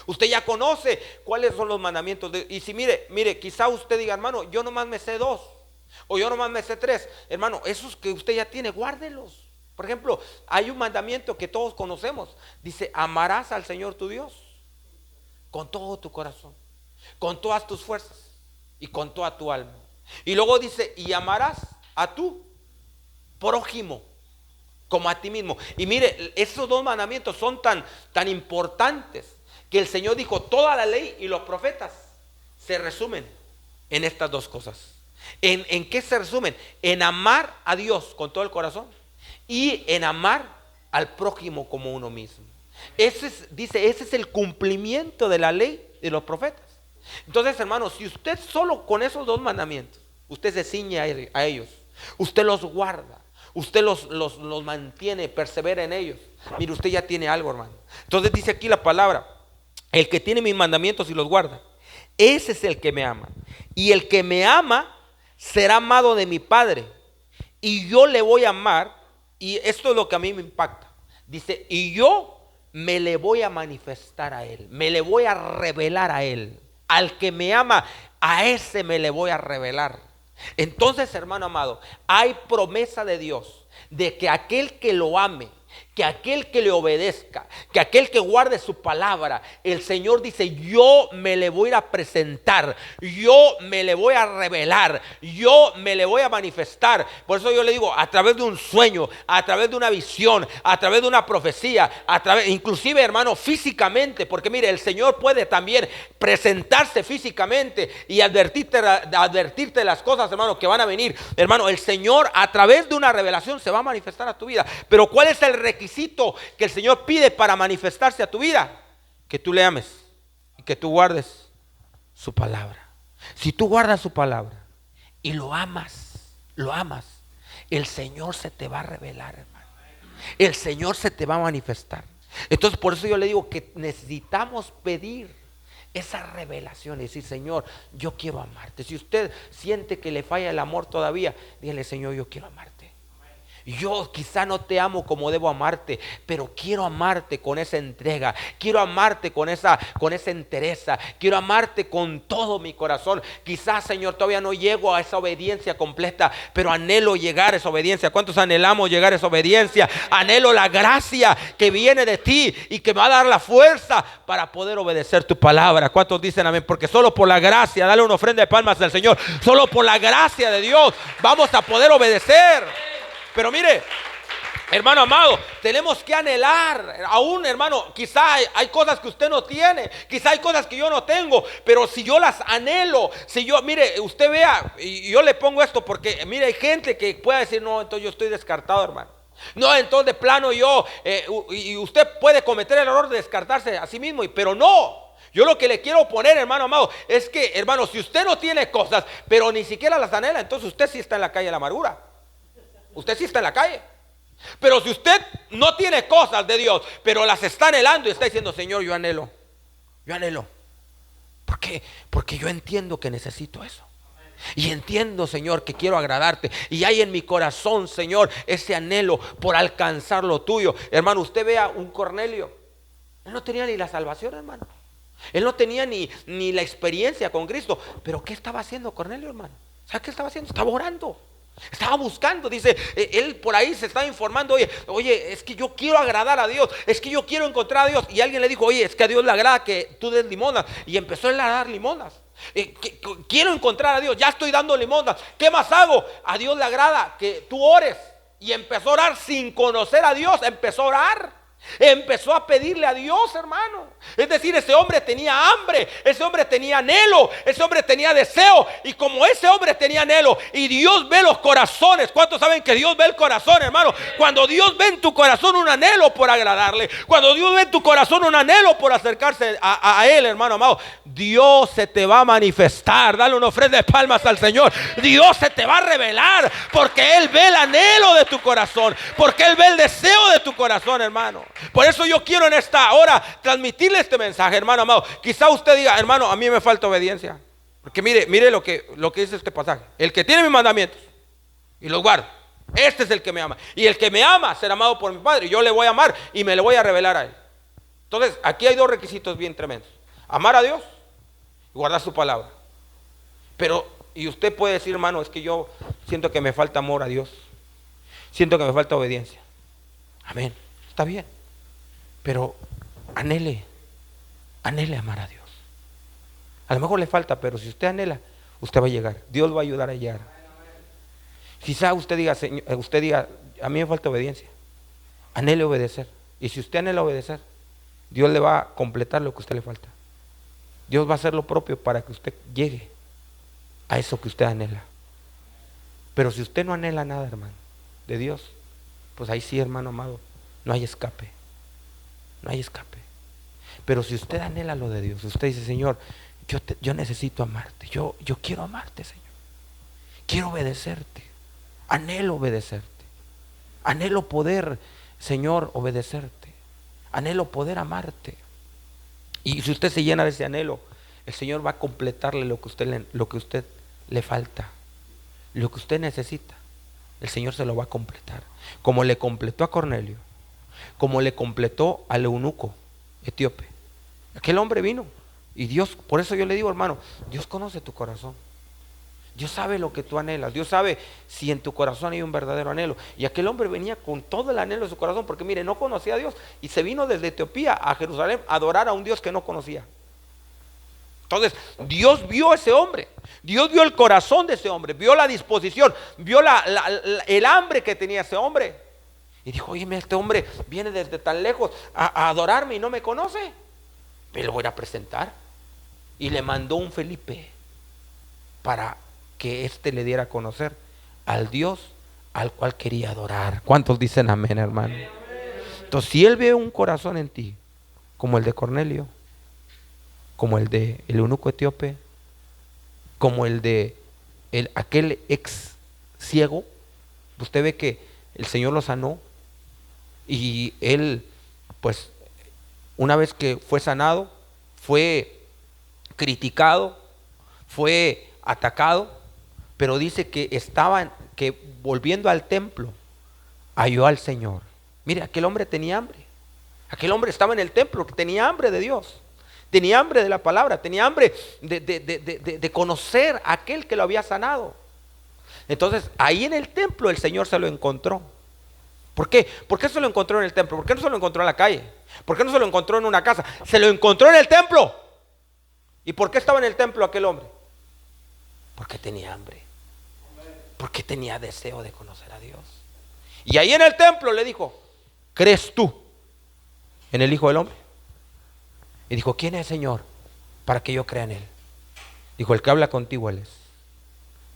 Usted ya conoce cuáles son los mandamientos de Dios. Y si mire, quizá usted diga, hermano, yo nomás me sé 2 o yo nomás me sé 3. Hermano, esos que usted ya tiene, guárdelos. Por ejemplo, hay un mandamiento que todos conocemos. Dice, amarás al Señor tu Dios con todo tu corazón, con todas tus fuerzas y con toda tu alma. Y luego dice, y amarás a tu prójimo como a ti mismo. Y mire, esos 2 mandamientos son tan importantes que el Señor dijo, toda la ley y los profetas se resumen en estas 2 cosas. ¿En qué se resumen? En amar a Dios con todo el corazón y en amar al prójimo como uno mismo. Ese es el cumplimiento de la ley de los profetas. Entonces, hermanos, si usted solo con esos 2 mandamientos, usted se ciñe a ellos, usted los guarda, usted los mantiene, persevera en ellos, mire, usted ya tiene algo, hermano. Entonces dice aquí la palabra, el que tiene mis mandamientos y los guarda, ese es el que me ama. Y el que me ama será amado de mi Padre, y yo le voy a amar. Y esto es lo que a mí me impacta. Dice, y yo me le voy a manifestar a él, me le voy a revelar a él. Al que me ama, a ese me le voy a revelar. Entonces, hermano amado, hay promesa de Dios de que aquel que lo ame, que aquel que le obedezca, que aquel que guarde su palabra, el Señor dice, yo me le voy a presentar, yo me le voy a revelar, yo me le voy a manifestar. Por eso yo le digo, a través de un sueño, a través de una visión, a través de una profecía, inclusive, hermano, físicamente, porque mire, el Señor puede también presentarse físicamente y advertirte las cosas, hermano, que van a venir. Hermano, el Señor a través de una revelación se va a manifestar a tu vida. Pero ¿cuál es el requisito que el Señor pide para manifestarse a tu vida? que tú le ames y que tú guardes su palabra. Si tú guardas su palabra y lo amas, el Señor se te va a revelar, hermano. El Señor se te va a manifestar. Entonces por eso yo le digo que necesitamos pedir esa revelación y decir: Señor, yo quiero amarte. Si usted siente que le falla el amor todavía, dígale: Señor, yo quiero amarte. Yo quizá no te amo como debo amarte, pero quiero amarte con esa entrega, quiero amarte con esa entereza, quiero amarte con todo mi corazón. Quizás, Señor, todavía no llego a esa obediencia completa, pero anhelo llegar a esa obediencia. ¿Cuántos anhelamos llegar a esa obediencia? Anhelo la gracia que viene de ti y que me va a dar la fuerza para poder obedecer tu palabra. ¿Cuántos dicen amén? Porque solo por la gracia, dale una ofrenda de palmas al Señor, solo por la gracia de Dios vamos a poder obedecer. Pero mire, hermano amado, tenemos que anhelar. Aún, hermano, quizá hay cosas que usted no tiene, quizá hay cosas que yo no tengo, pero si yo las anhelo, si yo, mire, usted vea, y yo le pongo esto porque, mire, hay gente que puede decir: no, entonces yo estoy descartado, hermano. No, entonces de plano yo, y usted puede cometer el error de descartarse a sí mismo, pero no. Yo lo que le quiero poner, hermano amado, es que, hermano, si usted no tiene cosas, pero ni siquiera las anhela, entonces usted sí está en la calle de la amargura. Usted sí está en la calle. Pero si usted no tiene cosas de Dios, pero las está anhelando y está diciendo: Señor, yo anhelo. ¿Por qué? Porque yo entiendo que necesito eso. Y entiendo, Señor, que quiero agradarte. Y hay en mi corazón, Señor, ese anhelo por alcanzar lo tuyo. Hermano, usted vea un Cornelio. Él no tenía ni la salvación, hermano. Él no tenía ni la experiencia con Cristo. Pero ¿qué estaba haciendo Cornelio, hermano? ¿Sabe qué estaba haciendo? Estaba orando. Estaba buscando, dice, él por ahí se estaba informando: oye, es que yo quiero agradar a Dios, es que yo quiero encontrar a Dios. Y alguien le dijo: oye, es que a Dios le agrada que tú des limonas. Y empezó él a dar limonas. Quiero encontrar a Dios, ya estoy dando limonas. ¿Qué más hago? A Dios le agrada que tú ores. Y empezó a orar sin conocer a Dios, empezó a orar. Empezó a pedirle a Dios, hermano. Es decir, ese hombre tenía hambre, ese hombre tenía anhelo, ese hombre tenía deseo. Y como ese hombre tenía anhelo, y Dios ve los corazones. ¿Cuántos saben que Dios ve el corazón, hermano? Cuando Dios ve en tu corazón un anhelo por agradarle, cuando Dios ve en tu corazón un anhelo por acercarse a Él, hermano amado, Dios se te va a manifestar. Dale una ofrenda de palmas al Señor. Dios se te va a revelar, porque Él ve el anhelo de tu corazón, porque Él ve el deseo de tu corazón, hermano. Por eso yo quiero en esta hora transmitirle este mensaje, hermano amado. Quizá usted diga: hermano, a mí me falta obediencia. Porque mire lo que dice este pasaje: el que tiene mis mandamientos y los guarda, este es el que me ama. Y el que me ama será amado por mi Padre. Y yo le voy a amar y me le voy a revelar a Él. Entonces aquí hay dos requisitos bien tremendos: amar a Dios y guardar su palabra. Pero, y usted puede decir: hermano, es que yo siento que me falta amor a Dios, siento que me falta obediencia. Amén, está bien. Pero anhele amar a Dios. A lo mejor le falta, pero si usted anhela, usted va a llegar. Dios lo va a ayudar a llegar. Quizá usted diga: Señor, a mí me falta obediencia. Anhele obedecer. Y si usted anhela obedecer, Dios le va a completar lo que a usted le falta. Dios va a hacer lo propio para que usted llegue a eso que usted anhela. Pero si usted no anhela nada, hermano, de Dios, pues ahí sí, hermano amado, no hay escape. No hay escape. Pero si usted anhela lo de Dios, usted dice: Señor, yo necesito amarte, yo quiero amarte, Señor, quiero obedecerte, anhelo obedecerte, anhelo poder, Señor, obedecerte, anhelo poder amarte. Y si usted se llena de ese anhelo, el Señor va a completarle lo que usted le falta, lo que usted necesita. El Señor se lo va a completar, como le completó a Cornelio, como le completó al eunuco etíope. Aquel hombre vino y Dios, por eso yo le digo, hermano, Dios conoce tu corazón. Dios sabe lo que tú anhelas. Dios sabe si en tu corazón hay un verdadero anhelo. Y aquel hombre venía con todo el anhelo de su corazón, porque mire, no conocía a Dios y se vino desde Etiopía a Jerusalén a adorar a un Dios que no conocía. Entonces Dios vio a ese hombre, Dios vio el corazón de ese hombre, vio la disposición, vio el hambre que tenía ese hombre. Y dijo: oye, este hombre viene desde tan lejos a adorarme y no me conoce, me lo voy a presentar. Y le mandó un Felipe para que éste le diera a conocer al Dios al cual quería adorar. ¿Cuántos dicen amén, hermano? Entonces, si Él ve un corazón en ti como el de Cornelio, como el de el eunuco etíope, como el de aquel ex ciego. Usted ve que el Señor lo sanó y él, pues, una vez que fue sanado, fue criticado, fue atacado, pero dice que volviendo al templo, halló al Señor. Mire, aquel hombre tenía hambre. Aquel hombre estaba en el templo, que tenía hambre de Dios, tenía hambre de la palabra, tenía hambre de conocer a aquel que lo había sanado. Entonces, ahí en el templo el Señor se lo encontró. ¿Por qué? ¿Por qué se lo encontró en el templo? ¿Por qué no se lo encontró en la calle? ¿Por qué no se lo encontró en una casa? Se lo encontró en el templo. ¿Y por qué estaba en el templo aquel hombre? Porque tenía hambre, porque tenía deseo de conocer a Dios. Y ahí en el templo le dijo: ¿crees tú en el Hijo del Hombre? Y dijo: ¿quién es, Señor, para que yo crea en él? Dijo: el que habla contigo, él es.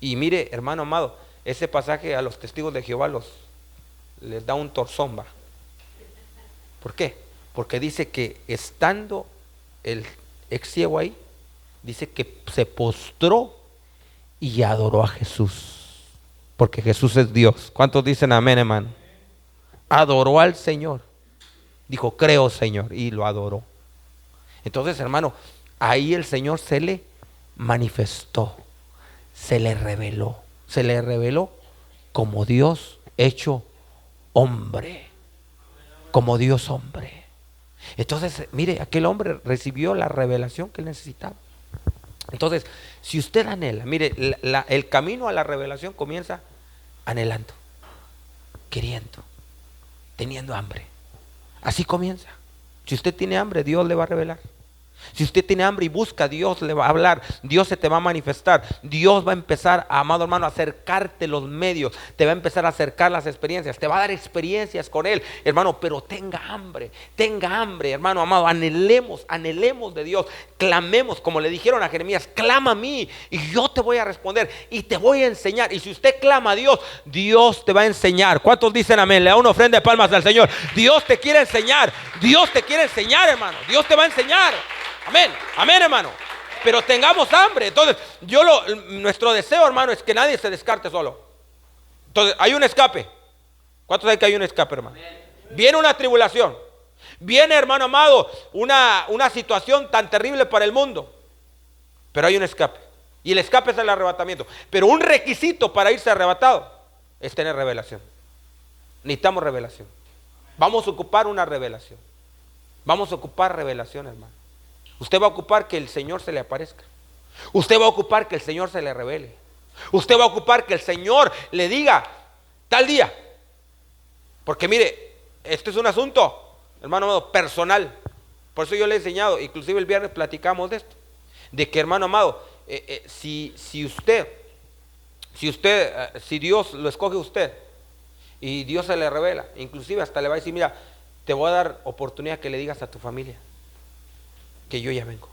Y mire, hermano amado, ese pasaje a los testigos de Jehová les da un torzón, va. ¿Por qué? Porque dice que estando el ex ciego ahí, dice que se postró y adoró a Jesús, porque Jesús es Dios. ¿Cuántos dicen amén, hermano? Adoró al Señor. Dijo: creo, Señor, y lo adoró. Entonces, hermano, ahí el Señor se le manifestó, se le reveló como Dios hecho hombre, como Dios hombre. Entonces, mire, aquel hombre recibió la revelación que él necesitaba. Entonces, si usted anhela, mire, el camino a la revelación comienza anhelando, queriendo, teniendo hambre. Así comienza. Si usted tiene hambre, Dios le va a revelar. Si usted tiene hambre y busca, Dios le va a hablar, Dios se te va a manifestar, Dios va a empezar, amado hermano, a acercarte los medios, te va a empezar a acercar las experiencias, te va a dar experiencias con Él, hermano. Pero tenga hambre, hermano amado, anhelemos de Dios, clamemos, como le dijeron a Jeremías: clama a mí y yo te voy a responder y te voy a enseñar. Y si usted clama a Dios, Dios te va a enseñar. ¿Cuántos dicen amén? Le da una ofrenda de palmas al Señor. Dios te quiere enseñar, hermano, Dios te va a enseñar. Amén, amén, hermano. Pero tengamos hambre. Entonces, nuestro deseo, hermano, es que nadie se descarte solo. Entonces, hay un escape. ¿Cuántos saben que hay un escape, hermano? Viene una tribulación. Viene, hermano amado, una situación tan terrible para el mundo. Pero hay un escape. Y el escape es el arrebatamiento. Pero un requisito para irse arrebatado es tener revelación. Necesitamos revelación. Vamos a ocupar una revelación. Vamos a ocupar revelación, hermano. Usted va a ocupar que el Señor se le aparezca. Usted va a ocupar que el Señor se le revele. Usted va a ocupar que el Señor le diga tal día. Porque mire, este es un asunto, hermano amado, personal. Por eso yo le he enseñado, inclusive el viernes platicamos de esto, de que, hermano amado, si Dios lo escoge a usted y Dios se le revela, inclusive hasta le va a decir: mira, te voy a dar oportunidad que le digas a tu familia que yo ya vengo.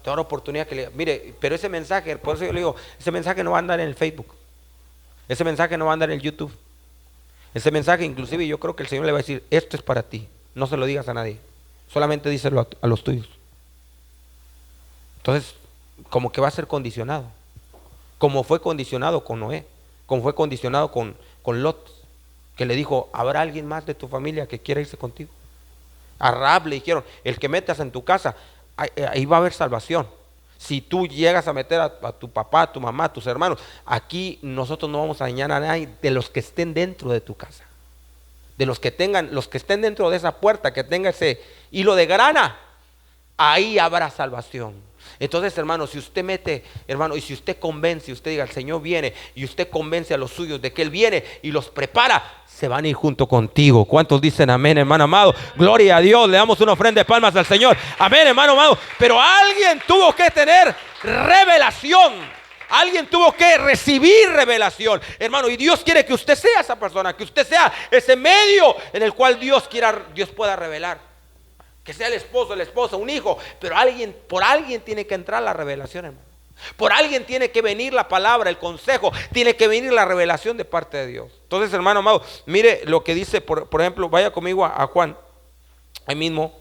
Te voy a dar oportunidad que le... Mire, pero ese mensaje, por eso yo le digo, ese mensaje no va a andar en el Facebook, ese mensaje no va a andar en el YouTube, ese mensaje inclusive yo creo que el Señor le va a decir: esto es para ti, no se lo digas a nadie, solamente díselo a los tuyos. Entonces, como que va a ser condicionado, como fue condicionado con Noé, como fue condicionado con Lot, que le dijo: ¿habrá alguien más de tu familia que quiera irse contigo? A Rahab le dijeron: el que metas en tu casa, ahí va a haber salvación. Si tú llegas a meter a tu papá, a tu mamá, a tus hermanos, aquí nosotros no vamos a dañar a nadie de los que estén dentro de tu casa. De los que estén dentro de esa puerta, que tenga ese hilo de grana, ahí habrá salvación. Entonces, hermano, si usted mete, hermano, y si usted convence, usted diga: el Señor viene, y usted convence a los suyos de que Él viene y los prepara, se van a ir junto contigo. ¿Cuántos dicen amén, hermano amado? Gloria a Dios, le damos una ofrenda de palmas al Señor. Amén, hermano amado. Pero alguien tuvo que tener revelación. Alguien tuvo que recibir revelación, hermano, y Dios quiere que usted sea esa persona, que usted sea ese medio en el cual Dios pueda revelar. Que sea el esposo, la esposa, un hijo, pero por alguien tiene que entrar la revelación, hermano. Por alguien tiene que venir la palabra, el consejo, tiene que venir la revelación de parte de Dios. Entonces, hermano amado, mire lo que dice, por ejemplo, vaya conmigo a Juan, ahí mismo.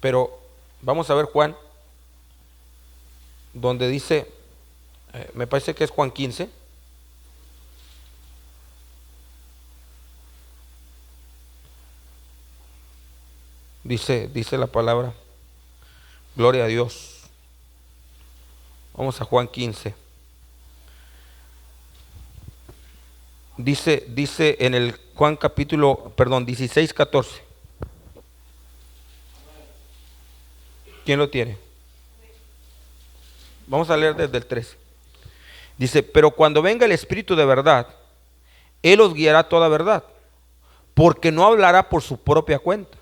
Pero vamos a ver Juan, donde dice, me parece que es Juan 15. Dice la palabra, gloria a Dios. Vamos a Juan 15. Dice en el Juan capítulo, 16, 14. ¿Quién lo tiene? Vamos a leer desde el 13. Dice, pero cuando venga el Espíritu de verdad, Él os guiará a toda verdad, porque no hablará por su propia cuenta,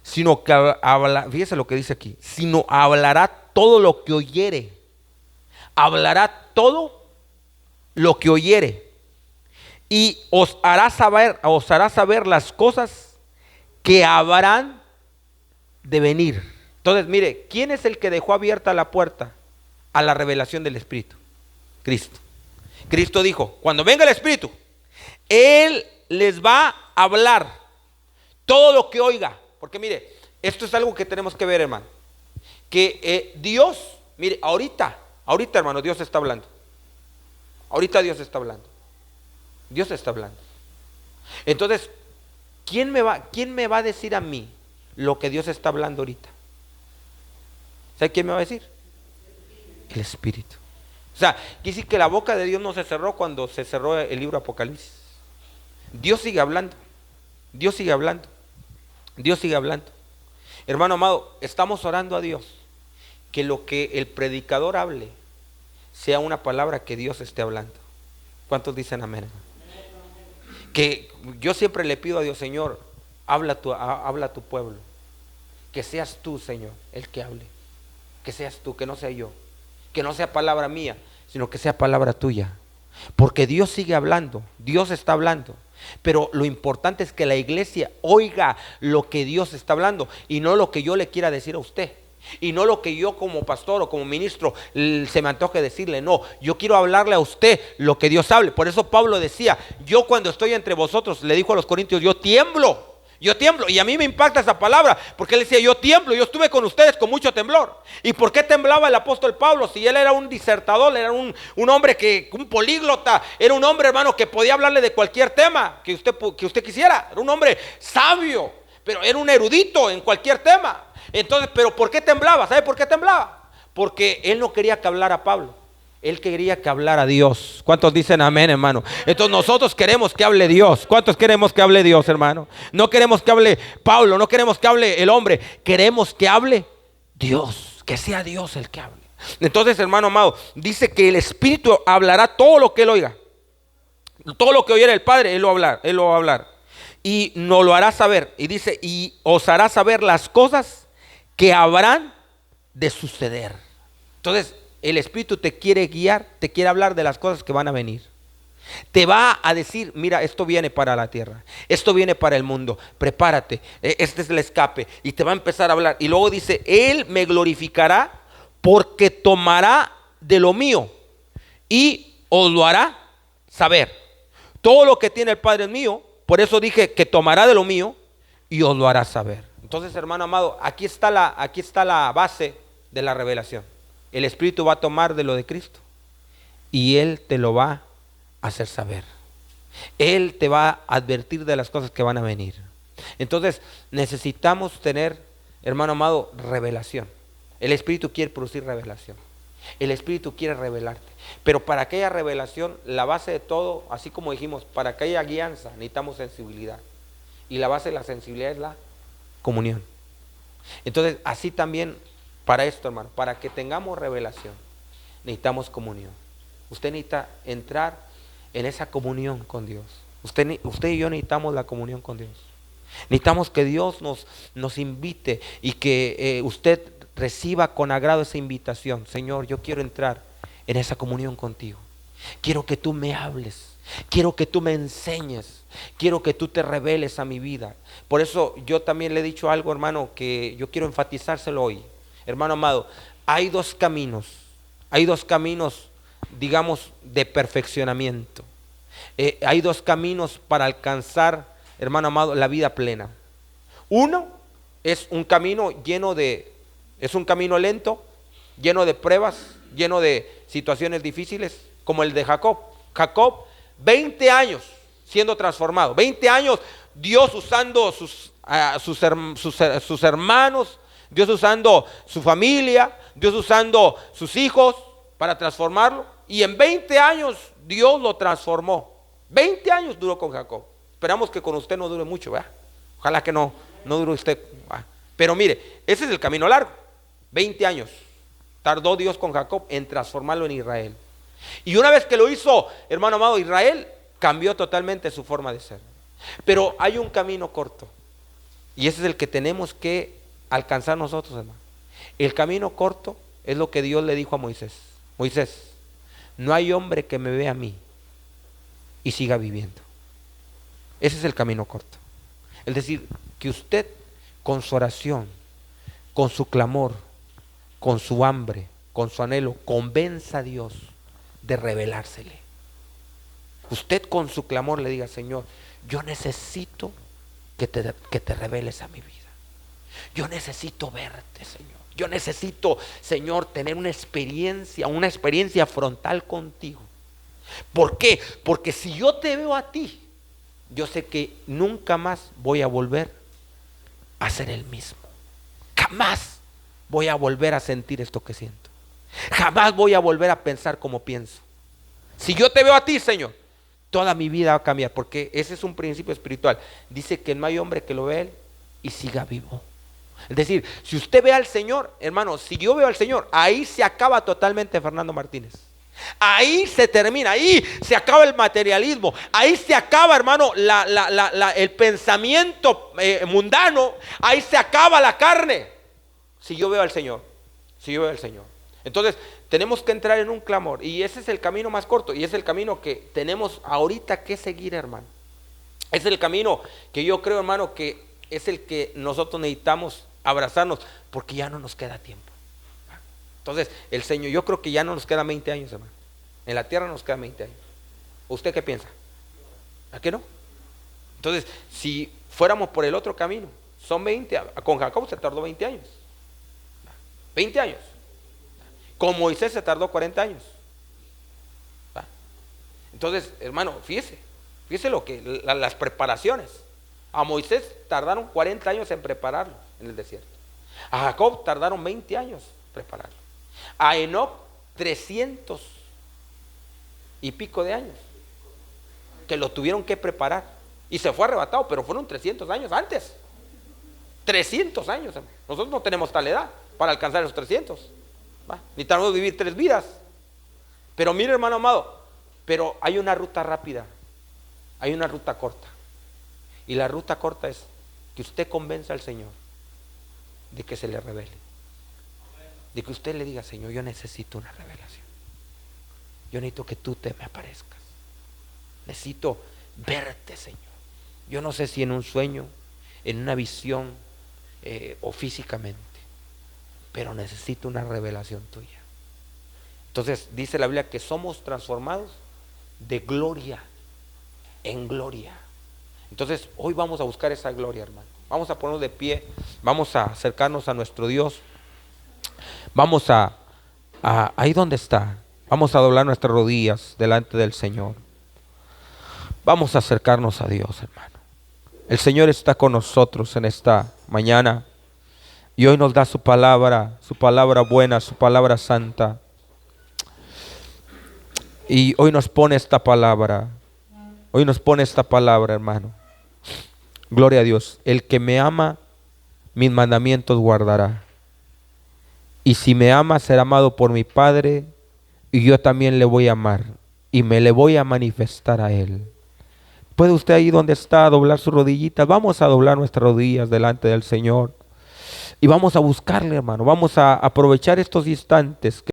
sino que habla, fíjese lo que dice aquí, sino hablará todo lo que oyere. Hablará todo lo que oyere. Y os hará saber las cosas que habrán de venir. Entonces, mire, ¿quién es el que dejó abierta la puerta a la revelación del Espíritu? Cristo. Cristo dijo, cuando venga el Espíritu, Él les va a hablar todo lo que oiga. Porque mire, esto es algo que tenemos que ver, hermano. Que Dios, mire, ahorita, hermano, Dios está hablando. Ahorita Dios está hablando. Dios está hablando. Entonces, ¿quién me va a decir a mí lo que Dios está hablando ahorita? ¿Sabe quién me va a decir? El Espíritu. O sea, quiere decir que la boca de Dios no se cerró cuando se cerró el libro Apocalipsis. Dios sigue hablando. Dios sigue hablando. Dios sigue hablando. Hermano amado, estamos orando a Dios que lo que el predicador hable sea una palabra que Dios esté hablando. ¿Cuántos dicen amén? Que yo siempre le pido a Dios, Señor, habla a tu pueblo. Que seas tú, Señor, el que hable. Que seas tú, que no sea yo. Que no sea palabra mía, sino que sea palabra tuya. Porque Dios sigue hablando, Dios está hablando. Pero lo importante es que la iglesia oiga lo que Dios está hablando y no lo que yo le quiera decir a usted. Y no lo que yo como pastor o como ministro se me antoje decirle. No, yo quiero hablarle a usted lo que Dios hable. Por eso Pablo decía, yo cuando estoy entre vosotros, le dijo a los corintios, yo tiemblo. Y a mí me impacta esa palabra, porque él decía, yo tiemblo, yo estuve con ustedes con mucho temblor. ¿Y por qué temblaba el apóstol Pablo? Si él era un disertador, era un hombre un políglota, era un hombre, hermano, que podía hablarle de cualquier tema que usted quisiera. Era un hombre sabio, pero era un erudito en cualquier tema. Entonces, ¿pero por qué temblaba? ¿Sabe por qué temblaba? Porque él no quería que hablara Pablo. Él quería que hablara Dios. ¿Cuántos dicen amén, hermano? Entonces nosotros queremos que hable Dios. ¿Cuántos queremos que hable Dios, hermano? No queremos que hable Pablo, no queremos que hable el hombre. Queremos que hable Dios, que sea Dios el que hable. Entonces, hermano amado, dice que el Espíritu hablará todo lo que él oiga. Todo lo que oyera el Padre, él lo va a hablar. Y nos lo hará saber. Y dice, y os hará saber las cosas que habrán de suceder. Entonces, el Espíritu te quiere guiar, te quiere hablar de las cosas que van a venir. Te va a decir, mira, esto viene para la tierra, esto viene para el mundo, prepárate, este es el escape. Y te va a empezar a hablar. Y luego dice, Él me glorificará porque tomará de lo mío y os lo hará saber. Todo lo que tiene el Padre es mío, por eso dije que tomará de lo mío y os lo hará saber. Entonces, hermano amado, aquí está la base de la revelación. El Espíritu va a tomar de lo de Cristo y Él te lo va a hacer saber. Él te va a advertir de las cosas que van a venir. Entonces necesitamos tener, hermano amado, revelación. El Espíritu quiere producir revelación. El Espíritu quiere revelarte. Pero para que haya revelación, la base de todo, así como dijimos, para que haya guianza, necesitamos sensibilidad. Y la base de la sensibilidad es la comunión. Entonces, así también para esto, hermano, para que tengamos revelación, necesitamos comunión. Usted necesita entrar en esa comunión con Dios. Usted y yo necesitamos la comunión con Dios. Necesitamos que Dios nos invite y que usted reciba con agrado esa invitación. Señor, yo quiero entrar en esa comunión contigo. Quiero que tú me hables. Quiero que tú me enseñes. Quiero que tú te reveles a mi vida. Por eso yo también le he dicho algo, hermano, que yo quiero enfatizárselo hoy. Hermano amado, hay dos caminos, digamos, de perfeccionamiento. Hay dos caminos para alcanzar, hermano amado, la vida plena. Uno es un camino es un camino lento, lleno de pruebas, lleno de situaciones difíciles, como el de Jacob. Jacob, 20 años siendo transformado, 20 años Dios usando sus hermanos, Dios usando su familia, Dios usando sus hijos para transformarlo. Y en 20 años Dios lo transformó. 20 años duró con Jacob. Esperamos que con usted no dure mucho, ¿verdad? Ojalá que no dure usted. ¿verdad? Pero mire, ese es el camino largo. 20 años tardó Dios con Jacob en transformarlo en Israel. Y una vez que lo hizo, hermano amado, Israel cambió totalmente su forma de ser. Pero hay un camino corto. Y ese es el que tenemos que alcanzar nosotros, hermano. El camino corto es lo que Dios le dijo a Moisés. Moisés, no hay hombre que me vea a mí y siga viviendo. Ese es el camino corto. Es decir, que usted con su oración, con su clamor, con su hambre, con su anhelo, convenza a Dios de revelársele. Usted con su clamor le diga, Señor, yo necesito que te reveles a mi vida. Yo necesito verte, Señor. Yo necesito, Señor, tener una experiencia frontal contigo. ¿Por qué? Porque si yo te veo a ti, yo sé que nunca más voy a volver a ser el mismo. Jamás voy a volver a sentir esto que siento. Jamás voy a volver a pensar como pienso. Si yo te veo a ti, Señor, toda mi vida va a cambiar, porque ese es un principio espiritual. Dice que no hay hombre que lo vea él y siga vivo. Es decir, si usted ve al Señor, hermano, si yo veo al Señor, ahí se acaba totalmente Fernando Martínez. Ahí se termina, ahí se acaba el materialismo, ahí se acaba, hermano, el pensamiento mundano, ahí se acaba la carne. Si yo veo al Señor, si yo veo al Señor. Entonces tenemos que entrar en un clamor, y ese es el camino más corto, y es el camino que tenemos ahorita que seguir, hermano. Es el camino que yo creo, hermano, que es el que nosotros necesitamos abrazarnos, porque ya no nos queda tiempo. Entonces, el Señor, yo creo que ya no nos quedan 20 años, hermano. En la tierra nos quedan 20 años. ¿Usted qué piensa? ¿A qué no? Entonces, si fuéramos por el otro camino, son 20, con Jacob se tardó 20 años. 20 años. Con Moisés se tardó 40 años. Entonces, hermano, fíjese lo que, las preparaciones. A Moisés tardaron 40 años en prepararlo en el desierto. A Jacob tardaron 20 años en prepararlo. A Enoc 300 y pico de años que lo tuvieron que preparar, y se fue arrebatado, pero fueron 300 años antes. 300 años. Nosotros no tenemos tal edad para alcanzar esos 300. Necesitamos vivir 3 vidas. Pero mire, hermano amado, pero hay una ruta rápida, hay una ruta corta, y la ruta corta es que usted convenza al Señor de que se le revele, de que usted le diga, Señor, yo necesito una revelación, yo necesito que tú te me aparezcas, necesito verte, Señor. Yo no sé si en un sueño, en una visión o físicamente, pero necesito una revelación tuya. Entonces dice la Biblia que somos transformados de gloria en gloria. Entonces hoy vamos a buscar esa gloria, hermano. Vamos a ponernos de pie, vamos a acercarnos a nuestro Dios. Vamos a ahí donde está, vamos a doblar nuestras rodillas delante del Señor. Vamos a acercarnos a Dios, hermano. El Señor está con nosotros en esta mañana, y hoy nos da su palabra buena, su palabra santa. Y hoy nos pone esta palabra, hermano. Gloria a Dios. El que me ama, mis mandamientos guardará. Y si me ama, será amado por mi Padre, y yo también le voy a amar, y me le voy a manifestar a él. ¿Puede usted ahí donde está doblar sus rodillitas? Vamos a doblar nuestras rodillas delante del Señor. Y vamos a buscarle, hermano. Vamos a aprovechar estos instantes